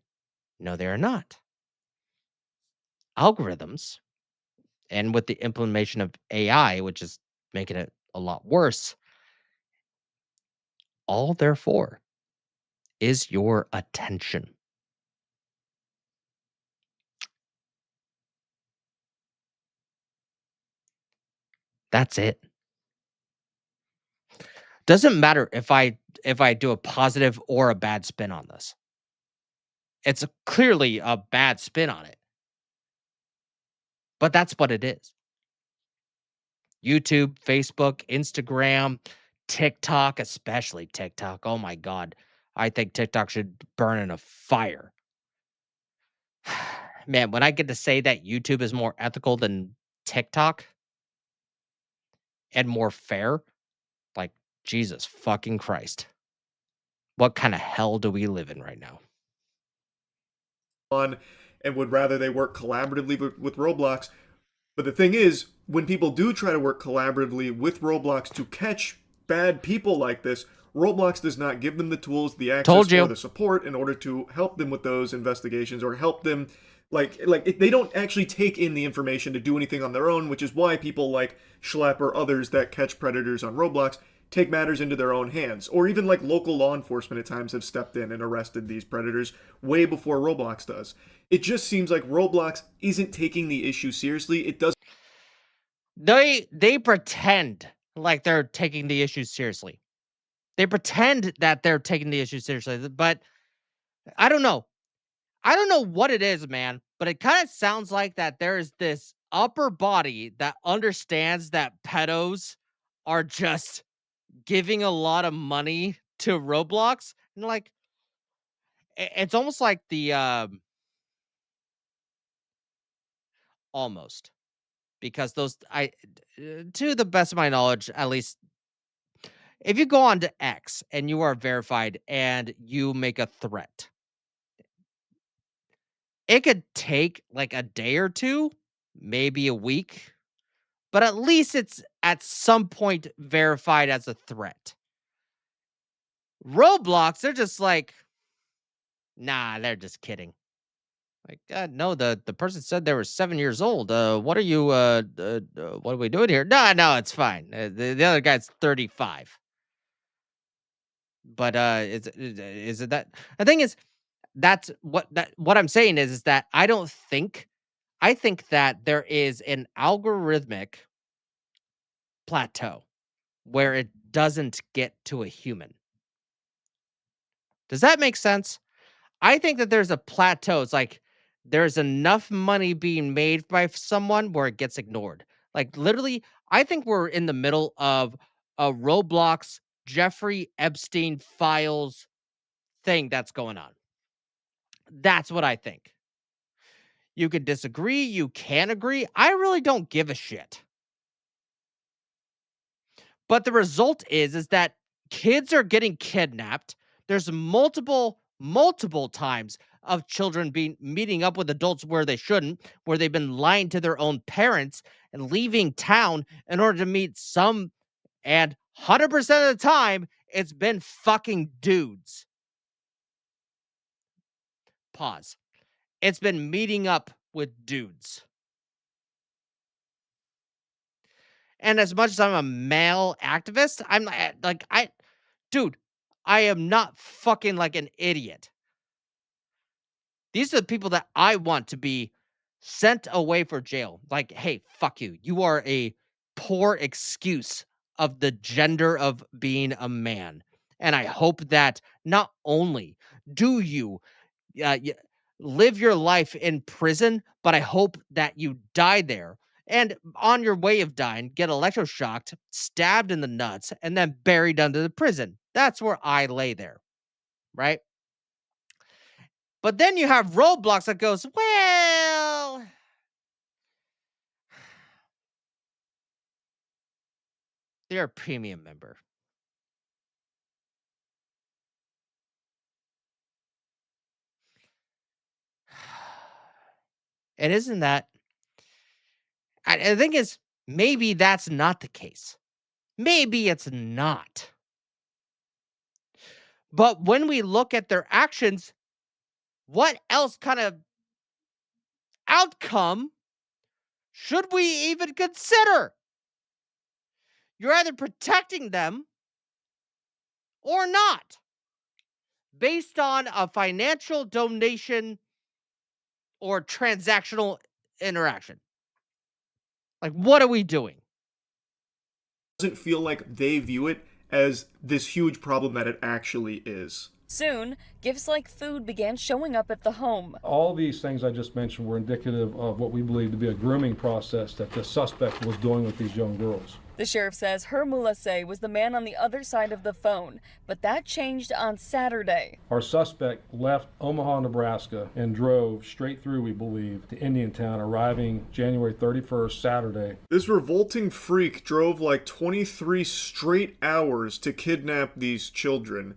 No, they're not. Algorithms, and with the implementation of AI, which is making it a lot worse, all they're for is your attention. That's it. Doesn't matter if I do a positive or a bad spin on this. It's clearly a bad spin on it. But that's what it is. YouTube, Facebook, Instagram, TikTok, especially TikTok. Oh my God. I think TikTok should burn in a fire. Man, when I get to say that YouTube is more ethical than TikTok and more fair, like Jesus fucking Christ. What kind of hell do we live in right now? On and would rather they work collaboratively with Roblox. But the thing is, when people do try to work collaboratively with Roblox to catch bad people like this, Roblox does not give them the tools, the access, or the support in order to help them with those investigations or help them they don't actually take in the information to do anything on their own, which is why people like Schlepp or others that catch predators on Roblox take matters into their own hands. Or even like local law enforcement at times have stepped in and arrested these predators way before Roblox does. It just seems like Roblox isn't taking the issue seriously. It does. They pretend like they're taking the issue seriously. They pretend that they're taking the issue seriously, but I don't know. I don't know what it is, man, but it kind of sounds like that there is this upper body that understands that pedos are just giving a lot of money to Roblox. And like, it's almost like the, almost. Because those, to the best of my knowledge, at least, if you go on to X and you are verified and you make a threat, it could take like a day or two, maybe a week, but at least it's at some point verified as a threat. Roblox, they're just like, nah, they're just kidding. Like, no, the person said they were 7 years old. What are you, what are we doing here? No, it's fine. The other guy's 35. But is it that the thing is that's what I'm saying is that I think that there is an algorithmic plateau where it doesn't get to a human. Does that make sense? I think that there's a plateau. It's like there's enough money being made by someone where it gets ignored. Like literally, I think we're in the middle of a Roblox Jeffrey Epstein files thing that's going on. That's what I think. You could disagree, you can agree. I really don't give a shit. But the result is that kids are getting kidnapped. There's multiple times of children meeting up with adults where they shouldn't, where they've been lying to their own parents and leaving town in order to meet some, and 100% of the time, it's been fucking dudes. Pause. It's been meeting up with dudes. And as much as I'm a male activist, I'm like, dude, I am not fucking like an idiot. These are the people that I want to be sent away for jail. Like, hey, fuck you. You are a poor excuse of the gender of being a man. And I hope that not only do you live your life in prison, but I hope that you die there. And on your way of dying, get electroshocked, stabbed in the nuts, and then buried under the prison. That's where I lay there, right? But then you have Roblox that goes, well, they're a premium member. And isn't that... the thing is, maybe that's not the case. Maybe it's not. But when we look at their actions, what else kind of outcome should we even consider? You're either protecting them or not, based on a financial donation or transactional interaction. Like, what are we doing? Doesn't feel like they view it as this huge problem that it actually is. Soon, gifts like food began showing up at the home. All these things I just mentioned were indicative of what we believe to be a grooming process that the suspect was doing with these young girls. The sheriff says her Mulase was the man on the other side of the phone, but that changed on Saturday. Our suspect left Omaha, Nebraska, and drove straight through, we believe, to Indiantown, arriving January 31st, Saturday. This revolting freak drove like 23 straight hours to kidnap these children.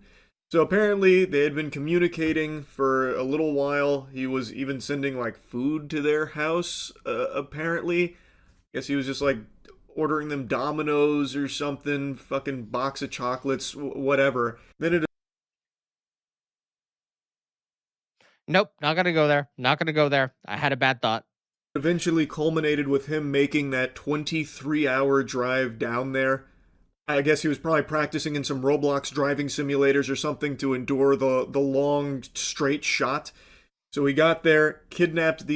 So apparently they had been communicating for a little while. He was even sending like food to their house, apparently. Guess he was just like ordering them Domino's or something, fucking box of chocolates, whatever. Then it Nope, not gonna go there. Not gonna go there. I had a bad thought. eventually culminated with him making that 23-hour drive down there. I guess he was probably practicing in some Roblox driving simulators or something to endure the long straight shot. So he got there, kidnapped the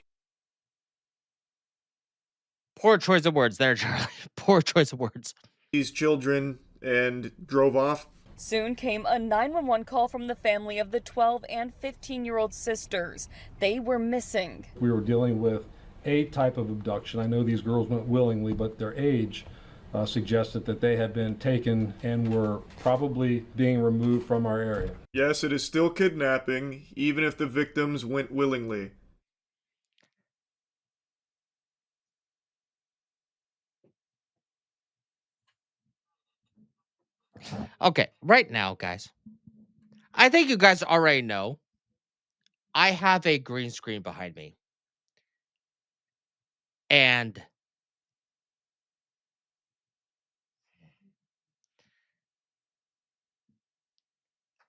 Poor choice of words there, Charlie. Poor choice of words. these children and drove off. Soon came a 911 call from the family of the 12 and 15-year-old sisters. They were missing. We were dealing with a type of abduction. I know these girls went willingly, but their age suggested that they had been taken and were probably being removed from our area. Yes, it is still kidnapping, even if the victims went willingly. Okay, right now, guys, I think you guys already know I have a green screen behind me. And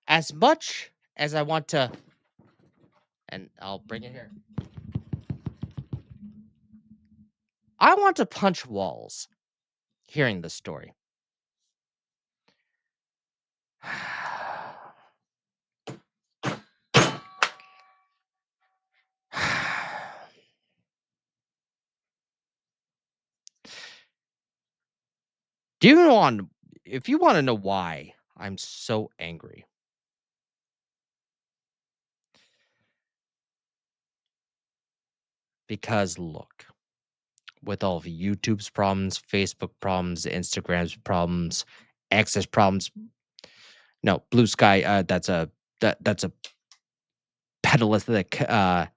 as much as I want to, and I'll bring it here, I want to punch walls hearing this story. Do you want, if you want to know why I'm so angry? Because look, with all of YouTube's problems, Facebook problems, Instagram's problems, X's problems, no, Blue Sky, that's a pedolistic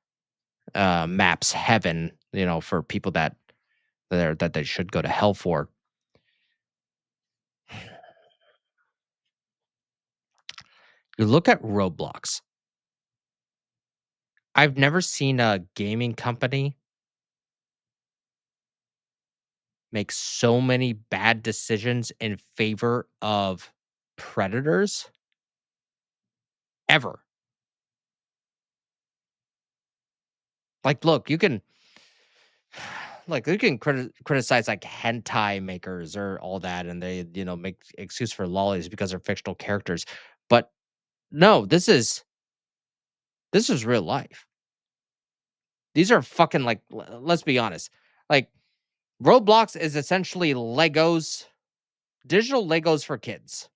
maps heaven, for people that they should go to hell for. You look at Roblox. I've never seen a gaming company make so many bad decisions in favor of predators ever. Like, look, you can criticize like hentai makers or all that, and they make excuse for lollies because they're fictional characters, but no, this is real life. These are fucking like, let's be honest, like Roblox is essentially Legos, digital Legos for kids.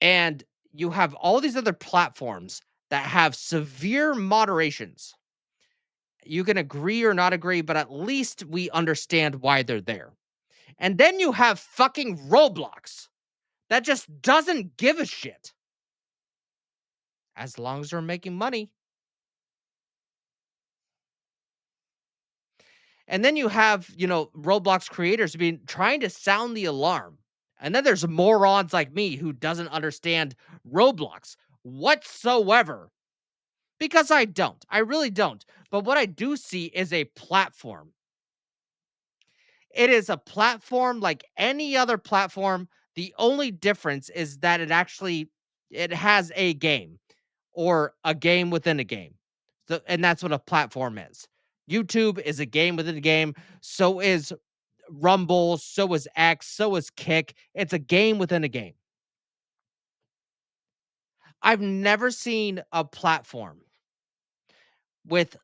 And you have all these other platforms that have severe moderations. You can agree or not agree, but at least we understand why they're there. And then you have fucking Roblox that just doesn't give a shit. As long as they're making money. And then you have, Roblox creators trying to sound the alarm. And then there's morons like me who doesn't understand Roblox whatsoever. Because I don't. I really don't. But what I do see is a platform. It is a platform like any other platform. The only difference is that it has a game or a game within a game. And that's what a platform is. YouTube is a game within a game. So is Rumble. So is X. So is Kick. It's a game within a game. I've never seen a platform with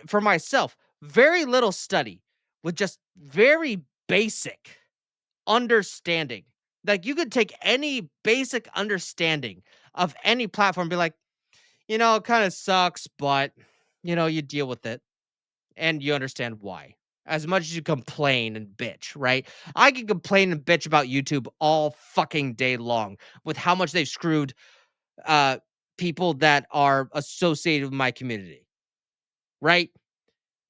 for myself, very little study, with just very basic understanding. Like, you could take any basic understanding of any platform and be like, it kind of sucks, but, you deal with it and you understand why. As much as you complain and bitch, right? I can complain and bitch about YouTube all fucking day long with how much they've screwed uh, people that are associated with my community, right?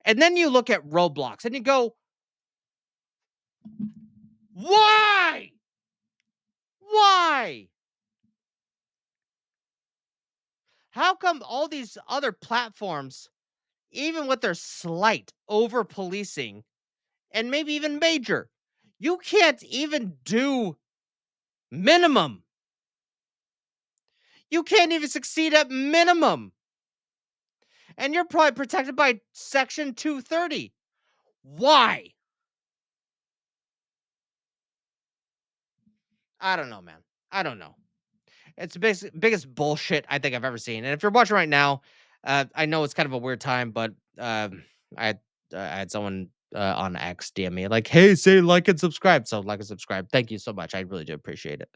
And then you look at Roblox and you go, why? Why? How come all these other platforms, even with their slight over policing and maybe even major, you can't even do minimum? You can't even succeed at minimum. And you're probably protected by Section 230. Why? I don't know, man. I don't know. It's the biggest bullshit I think I've ever seen. And if you're watching right now, I know it's kind of a weird time, but I had someone on X DM me like, "Hey, say like and subscribe." So like and subscribe. Thank you so much. I really do appreciate it.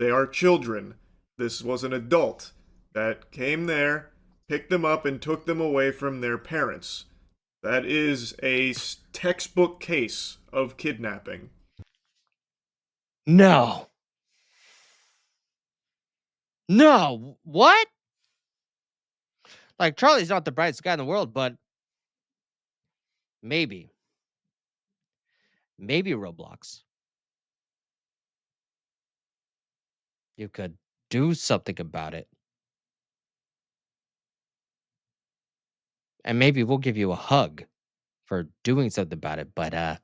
They are children. This was an adult that came there, picked them up, and took them away from their parents. That is a textbook case of kidnapping. No. No. What? Like, Charlie's not the brightest guy in the world, but maybe. Maybe Roblox. You could do something about it. And maybe we'll give you a hug for doing something about it. But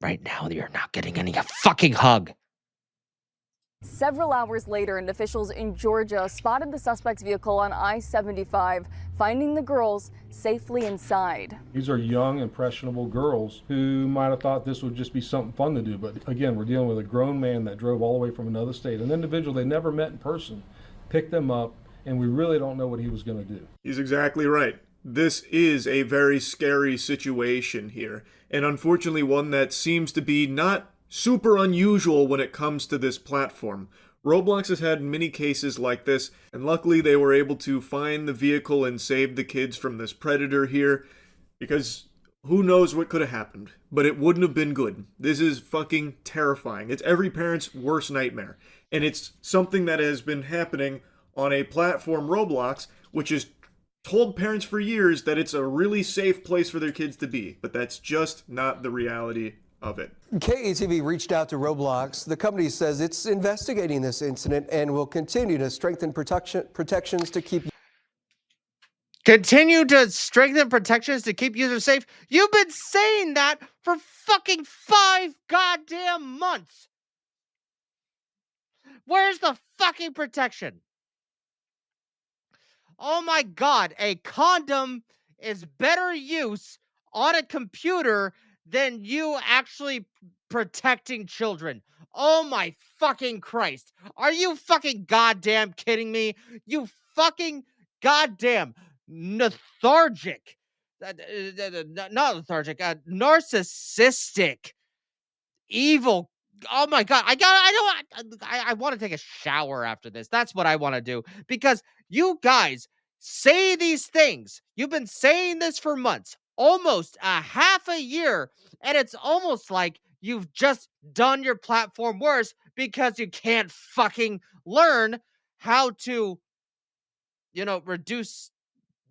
right now, you're not getting any fucking hug. Several hours later, and officials in Georgia spotted the suspect's vehicle on I-75, finding the girls safely inside. These are young, impressionable girls who might have thought this would just be something fun to do. But again, we're dealing with a grown man that drove all the way from another state, an individual they never met in person, picked them up, and we really don't know what he was going to do. He's exactly right. This is a very scary situation here, and unfortunately one that seems to be not super unusual when it comes to this platform. Roblox has had many cases like this, and luckily they were able to find the vehicle and save the kids from this predator here, because who knows what could have happened, but it wouldn't have been good. This is fucking terrifying. It's every parent's worst nightmare, and it's something that has been happening on a platform, Roblox, which is told parents for years that it's a really safe place for their kids to be, but that's just not the reality of it. KETV reached out to Roblox. The company says it's investigating this incident and will continue to strengthen protections to keep. Continue to strengthen protections to keep users safe. You've been saying that for fucking 5 goddamn months. Where's the fucking protection? Oh my God, a condom is better use on a computer than you actually protecting children. Oh my fucking Christ. Are you fucking goddamn kidding me? You fucking goddamn lethargic. Not lethargic, narcissistic, evil. Oh my God. I want to take a shower after this. That's what I want to do, because you guys say these things. You've been saying this for months, almost a half a year, and it's almost like you've just done your platform worse because you can't fucking learn how to, reduce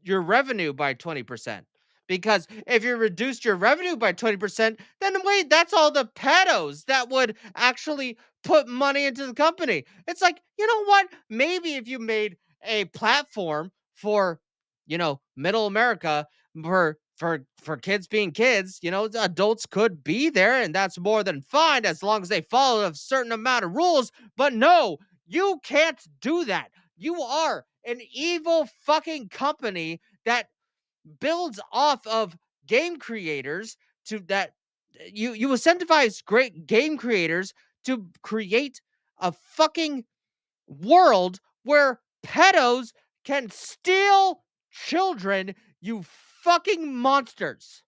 your revenue by 20%. Because if you reduced your revenue by 20%, then wait, that's all the pedos that would actually put money into the company. It's like, you know what? Maybe if you made a platform for, middle America, for kids being kids, adults could be there, and that's more than fine as long as they follow a certain amount of rules. But no, you can't do that. You are an evil fucking company that builds off of game creators to that you incentivize great game creators to create a fucking world where pedos can steal children, you fucking monsters.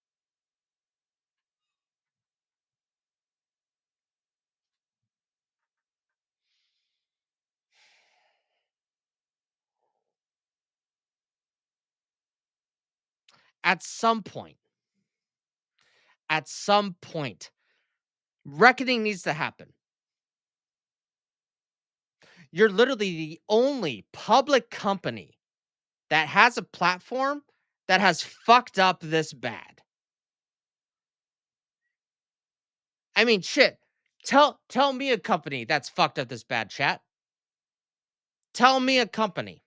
at some point, reckoning needs to happen. You're literally the only public company that has a platform that has fucked up this bad. I mean, shit. Tell me a company that's fucked up this bad, chat. Tell me a company.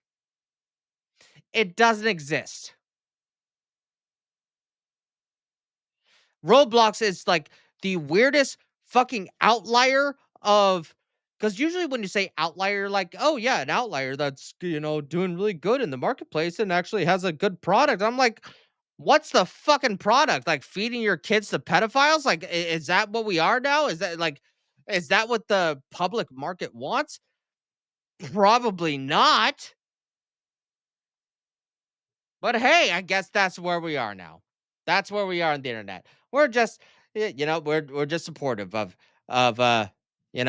It doesn't exist. Roblox is like the weirdest fucking outlier of, because usually when you say outlier, like, oh yeah, an outlier that's, doing really good in the marketplace and actually has a good product. I'm like, what's the fucking product? Like feeding your kids to pedophiles? Like, is that what we are now? Is that what the public market wants? Probably not. But hey, I guess that's where we are now. That's where we are on the internet. We're just, we're just supportive of you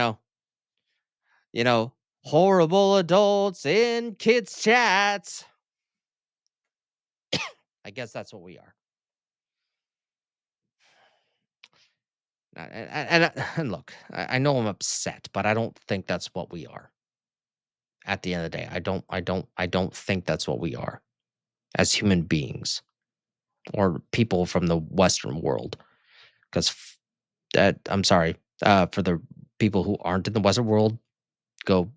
know, horrible adults in kids chats. I guess that's what we are. And look, I know I'm upset, but I don't think that's what we are. At the end of the day, I don't think that's what we are as human beings or people from the Western world. Because I'm sorry, for the people who aren't in the Western world, go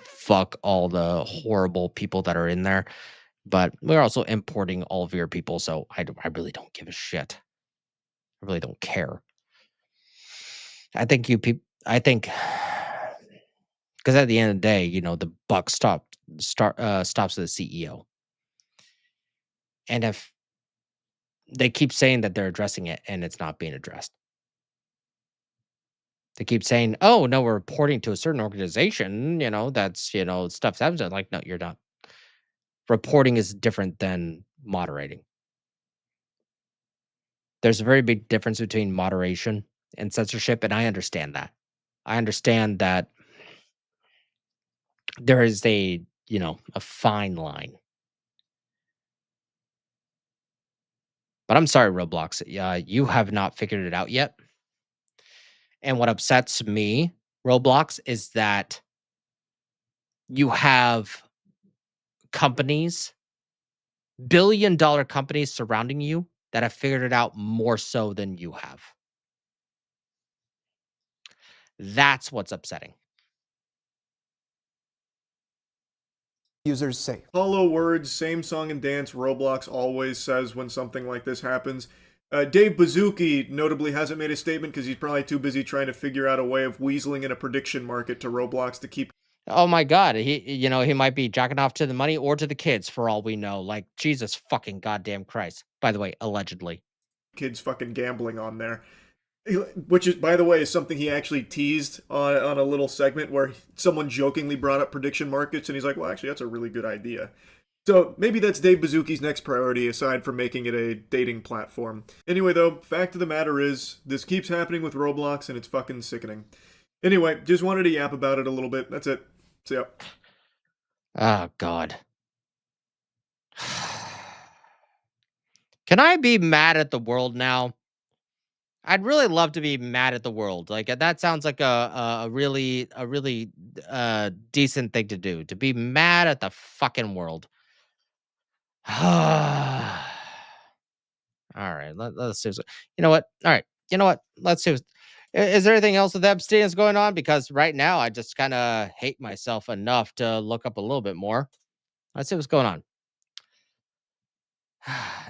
fuck all the horrible people that are in there. But we're also importing all of your people, so I really don't give a shit. I really don't care. I think because at the end of the day, the buck stops with the CEO. And if they keep saying that they're addressing it and it's not being addressed. They keep saying, oh, no, we're reporting to a certain organization, that's, stuff's happening. Like, no, you're not. Reporting is different than moderating. There's a very big difference between moderation and censorship, and I understand that. I understand that there is a fine line. But I'm sorry, Roblox, you have not figured it out yet. And what upsets me, Roblox, is that you have companies, billion-dollar companies surrounding you that have figured it out more so than you have. That's what's upsetting. Users safe. Hollow words, same song and dance Roblox always says when something like this happens. Dave Bazooki notably hasn't made a statement because he's probably too busy trying to figure out a way of weaseling in a prediction market to Roblox to keep. Oh my God, he might be jacking off to the money or to the kids for all we know. Like, Jesus fucking goddamn Christ. By the way, allegedly. Kids fucking gambling on there. Which is, by the way, is something he actually teased on a little segment where someone jokingly brought up prediction markets, and he's like, well, actually, that's a really good idea. So maybe that's Dave Bazooki's next priority, aside from making it a dating platform. Anyway, though, fact of the matter is, this keeps happening with Roblox, and it's fucking sickening. Anyway, just wanted to yap about it a little bit. That's it. See ya. Oh, God. Can I be mad at the world now? I'd really love to be mad at the world. Like, that sounds like a really decent thing to do. To be mad at the fucking world. All right, let's see. You know what? All right, you know what? Let's see. Is there anything else with Epstein that's going on? Because right now I just kind of hate myself enough to look up a little bit more. Let's see what's going on.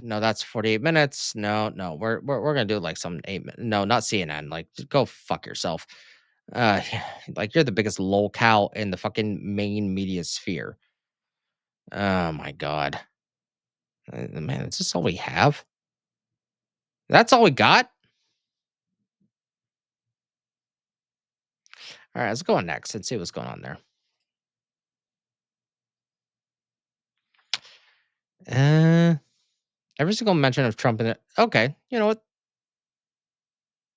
No, that's 48 minutes. No, we're gonna do like some 8 minutes. No, not CNN. Like, just go fuck yourself. Like, you're the biggest lol cow in the fucking main media sphere. Oh my God, man, is this all we have? That's all we got. All right, let's go on next and see what's going on there. Every single mention of Trump in it. Okay, you know what?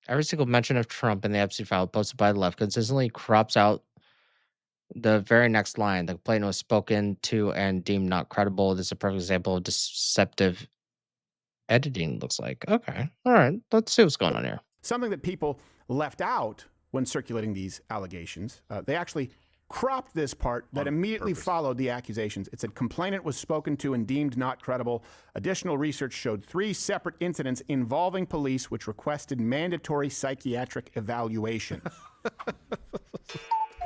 Every single mention of Trump in the Epstein file posted by the left consistently crops out the very next line. The complaint was spoken to and deemed not credible. This is a perfect example of deceptive editing looks like. Okay. All right. Let's see what's going on here. Something that people left out when circulating these allegations, they actually cropped this part that immediately followed the accusations. It said complainant was spoken to and deemed not credible. Additional research showed 3 separate incidents involving police which requested mandatory psychiatric evaluation.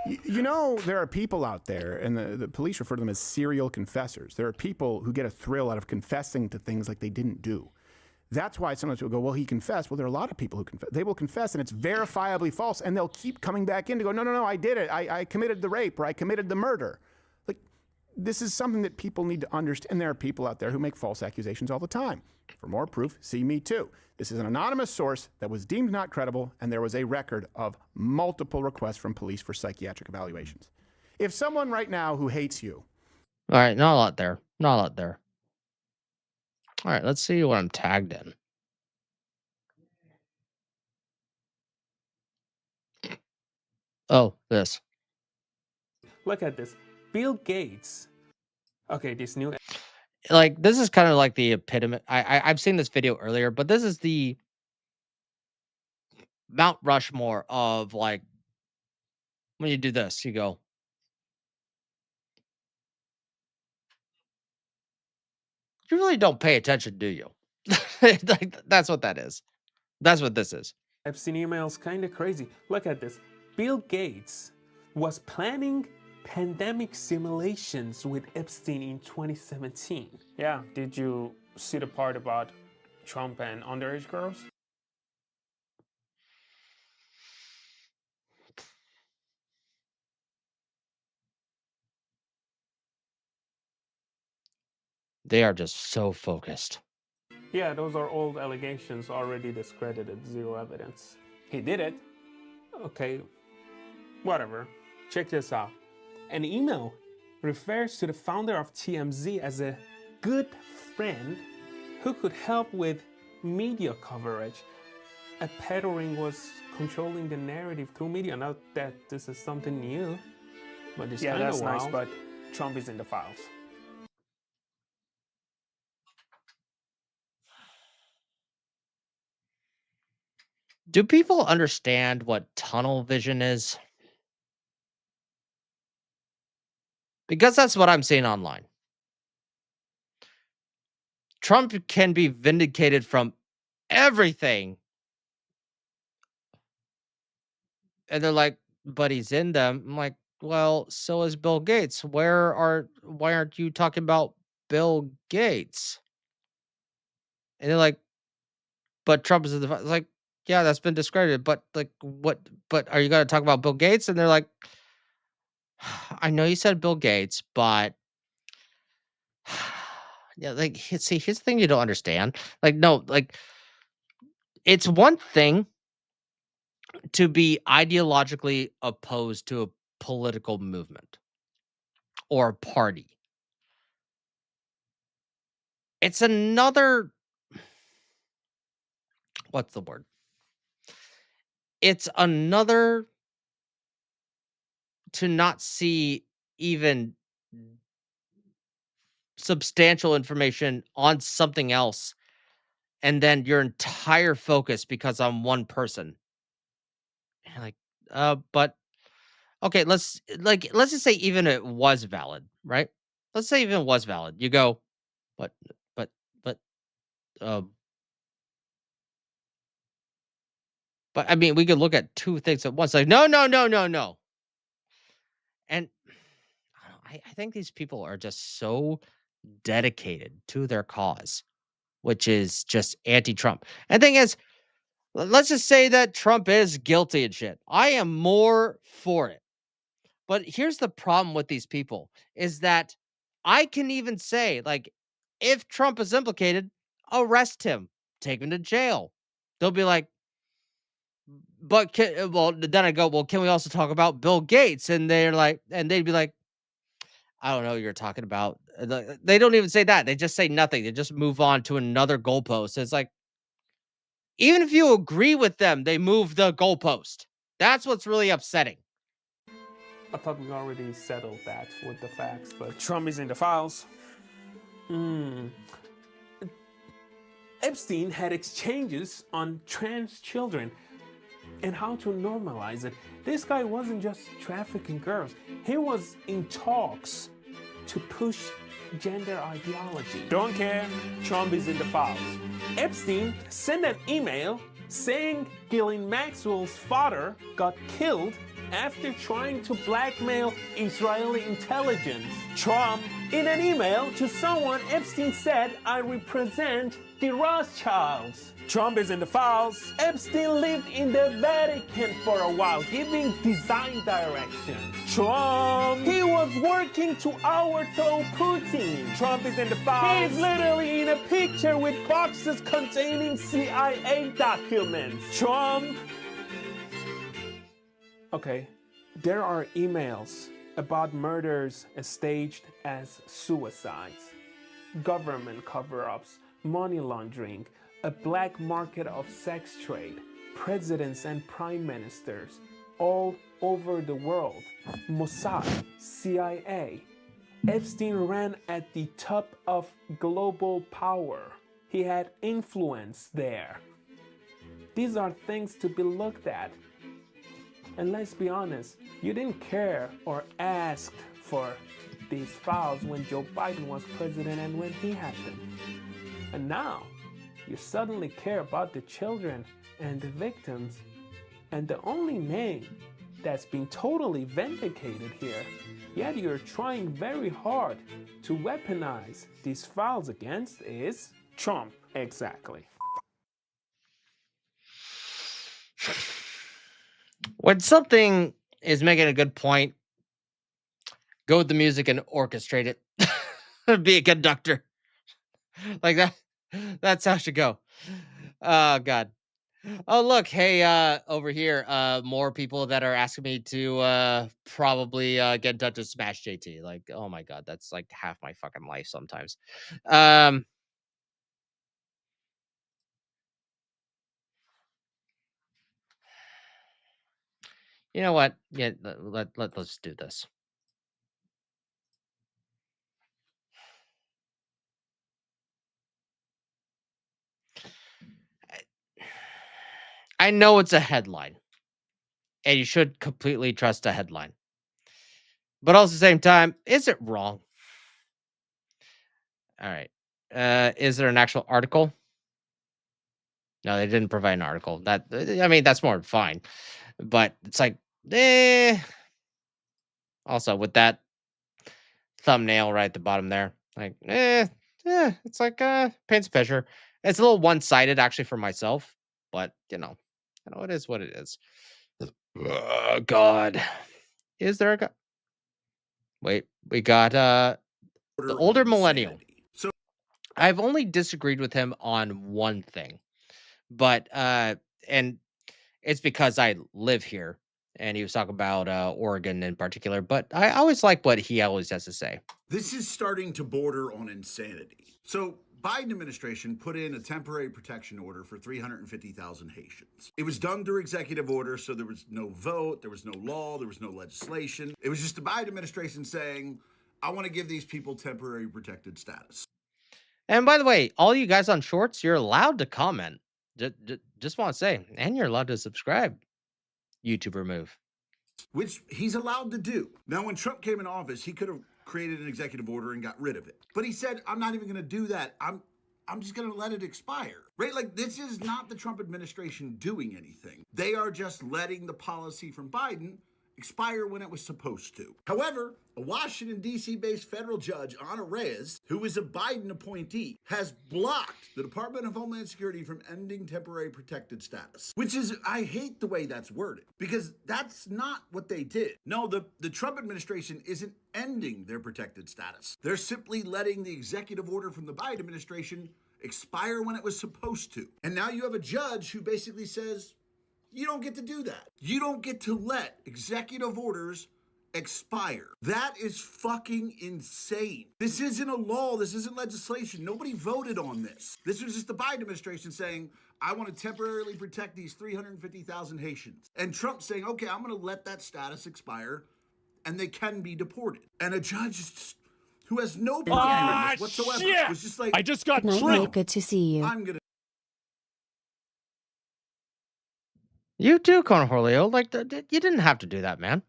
You know, there are people out there, and the police refer to them as serial confessors. There are people who get a thrill out of confessing to things like they didn't do. That's why sometimes people go, well, he confessed. Well, there are a lot of people who confess. They will confess, and it's verifiably false, and they'll keep coming back in to go, no, I did it. I committed the rape, or I committed the murder. Like, this is something that people need to understand. And there are people out there who make false accusations all the time. For more proof, see Me Too. This is an anonymous source that was deemed not credible, and there was a record of multiple requests from police for psychiatric evaluations. If someone right now who hates you... All right, not a lot there. Not a lot there. All right, let's see what I'm tagged in. Oh, this. Look at this. Bill Gates. Okay, this new... Like, this is kind of like the epitome. I've seen this video earlier, but this is the Mount Rushmore of, like, when you do this, you go... You really don't pay attention, do you? Like, that's what that is. That's what this is. Epstein emails kind of crazy. Look at this. Bill Gates was planning pandemic simulations with Epstein in 2017. Yeah, did you see the part about Trump and underage girls? They are just so focused. Yeah, those are old allegations already discredited, zero evidence. He did it. Okay, whatever. Check this out. An email refers to the founder of TMZ as a good friend who could help with media coverage. A peddling was controlling the narrative through media. Not that this is something new, but it's kind of nice, but Trump is in the files. Do people understand what tunnel vision is? Because that's what I'm seeing online. Trump can be vindicated from everything. And they're like, but he's in them. I'm like, well, so is Bill Gates. Why aren't you talking about Bill Gates? And they're like, but Trump is in the... It's like, yeah, that's been discredited. But like, what? But are you going to talk about Bill Gates? And they're like, I know you said Bill Gates, but yeah, like, see, here's the thing you don't understand. Like, no, like, it's one thing to be ideologically opposed to a political movement or a party. It's another... What's the word? It's another to not see even substantial information on something else, and then your entire focus because I'm one person. And like, but okay, let's just say even it was valid, right? Let's say even it was valid. You go, but, but I mean, we could look at two things at once. Like, no. And I think these people are just so dedicated to their cause, which is just anti-Trump. And the thing is, let's just say that Trump is guilty and shit. I am more for it. But here's the problem with these people is that I can even say, like, if Trump is implicated, arrest him, take him to jail. They'll be like, but then I go, well, can we also talk about Bill Gates? And they're like, and they'd be like, I don't know what you're talking about. They don't even say that. They just say nothing. They just move on to another goalpost. It's like, even if you agree with them, they move the goalpost. That's what's really upsetting. I thought we already settled that with the facts, but Trump is in the files. Epstein had exchanges on trans children and how to normalize it. This guy wasn't just trafficking girls. He was in talks to push gender ideology. Don't care, Trump is in the files. Epstein sent an email saying Ghislaine Maxwell's father got killed after trying to blackmail Israeli intelligence. Trump, in an email to someone, Epstein said, I represent the Rothschilds. Trump is in the files. Epstein lived in the Vatican for a while, giving design directions. Trump, he was working to overthrow Putin. Trump is in the files. He's literally in a picture with boxes containing CIA documents. Trump. Okay, there are emails about murders staged as suicides, government cover-ups, money laundering, a black market of sex trade, presidents and prime ministers all over the world, Mossad, CIA. Epstein ran at the top of global power. He had influence there. These are things to be looked at. And let's be honest, you didn't care or ask for these files when Joe Biden was president and when he had them. And now, you suddenly care about the children and the victims, and the only name that's been totally vindicated here, yet you're trying very hard to weaponize these files against, is Trump. Exactly. When something is making a good point, go with the music and orchestrate it. Be a conductor. Like that. That's how it should go. Oh, God. Oh, look. Hey, over here, more people that are asking me to probably get in touch with Smash JT. Like, oh my God, that's like half my fucking life sometimes. You know what? Yeah, let's do this. I know it's a headline, and you should completely trust a headline. But also at the same time, is it wrong? All right. Is there an actual article? No, they didn't provide an article. I mean, that's more fine. But it's like, also with that thumbnail right at the bottom there, like, it's like paints a picture. It's a little one-sided actually for myself, but you know, it is what it is. Oh, God. Is there a guy? Wait, we got the older millennial. So I've only disagreed with him on one thing, but and it's because I live here, and he was talking about Oregon in particular. But I always like what he always has to say. this is starting to border on insanity. So Biden administration put in a temporary protection order for 350,000 Haitians. It was done through executive order, so there was no vote, there was no law, there was no legislation. It was just the Biden administration saying, I want to give these people temporary protected status. And by the way, all you guys on Shorts, you're allowed to comment. Just want to say, and you're allowed to subscribe. YouTube remove. Which he's allowed to do. Now, when Trump came in office, he could have created an executive order and got rid of it. But he said, I'm not even going to do that. I'm just going to let it expire, right? Like, this is not the Trump administration doing anything. They are just letting the policy from Biden expire when it was supposed to. However, a Washington, D.C.-based federal judge, Ana Reyes, who is a Biden appointee, has blocked the Department of Homeland Security from ending temporary protected status. Which is, I hate the way that's worded, because that's not what they did. No, the Trump administration isn't ending their protected status. They're simply letting the executive order from the Biden administration expire when it was supposed to. And now you have a judge who basically says, you don't get to do that. You don't get to let executive orders expire. That is fucking insane. This isn't a law. This isn't legislation. Nobody voted on this. This was just the Biden administration saying, I want to temporarily protect these 350,000 Haitians. And Trump saying, okay, I'm going to let that status expire and they can be deported. And a judge who has no problem with this whatsoever was just like, I just got Good night, Nate. Good to see you. I'm going to You too, Cornholio. Like, you didn't have to do that, man.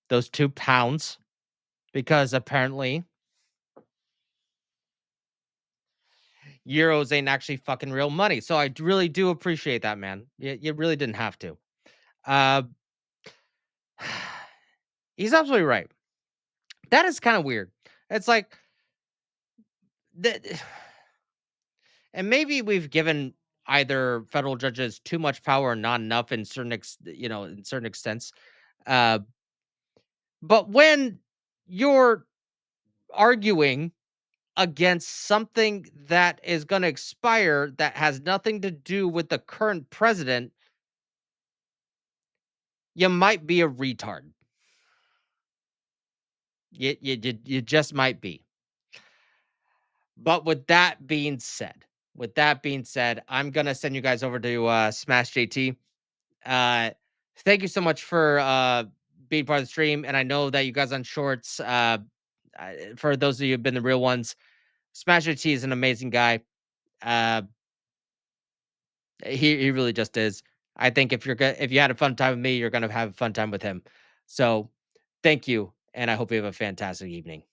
Those 2 pounds, because apparently euros ain't actually fucking real money. So I really do appreciate that, man. You really didn't have to. Uh, he's absolutely right. That is kind of weird. It's like that, and maybe we've given either federal judges too much power or not enough in in certain extents. Uh, but when you're arguing against something that is going to expire that has nothing to do with the current president, you might be a retard. You just might be. But with that being said, I'm gonna send you guys over to Smash JT. Thank you so much for being part of the stream, and I know that you guys on Shorts. For those of you who've been the real ones, Smash JT is an amazing guy. He really just is. I think if you had a fun time with me, you're gonna have a fun time with him. So, thank you, and I hope you have a fantastic evening.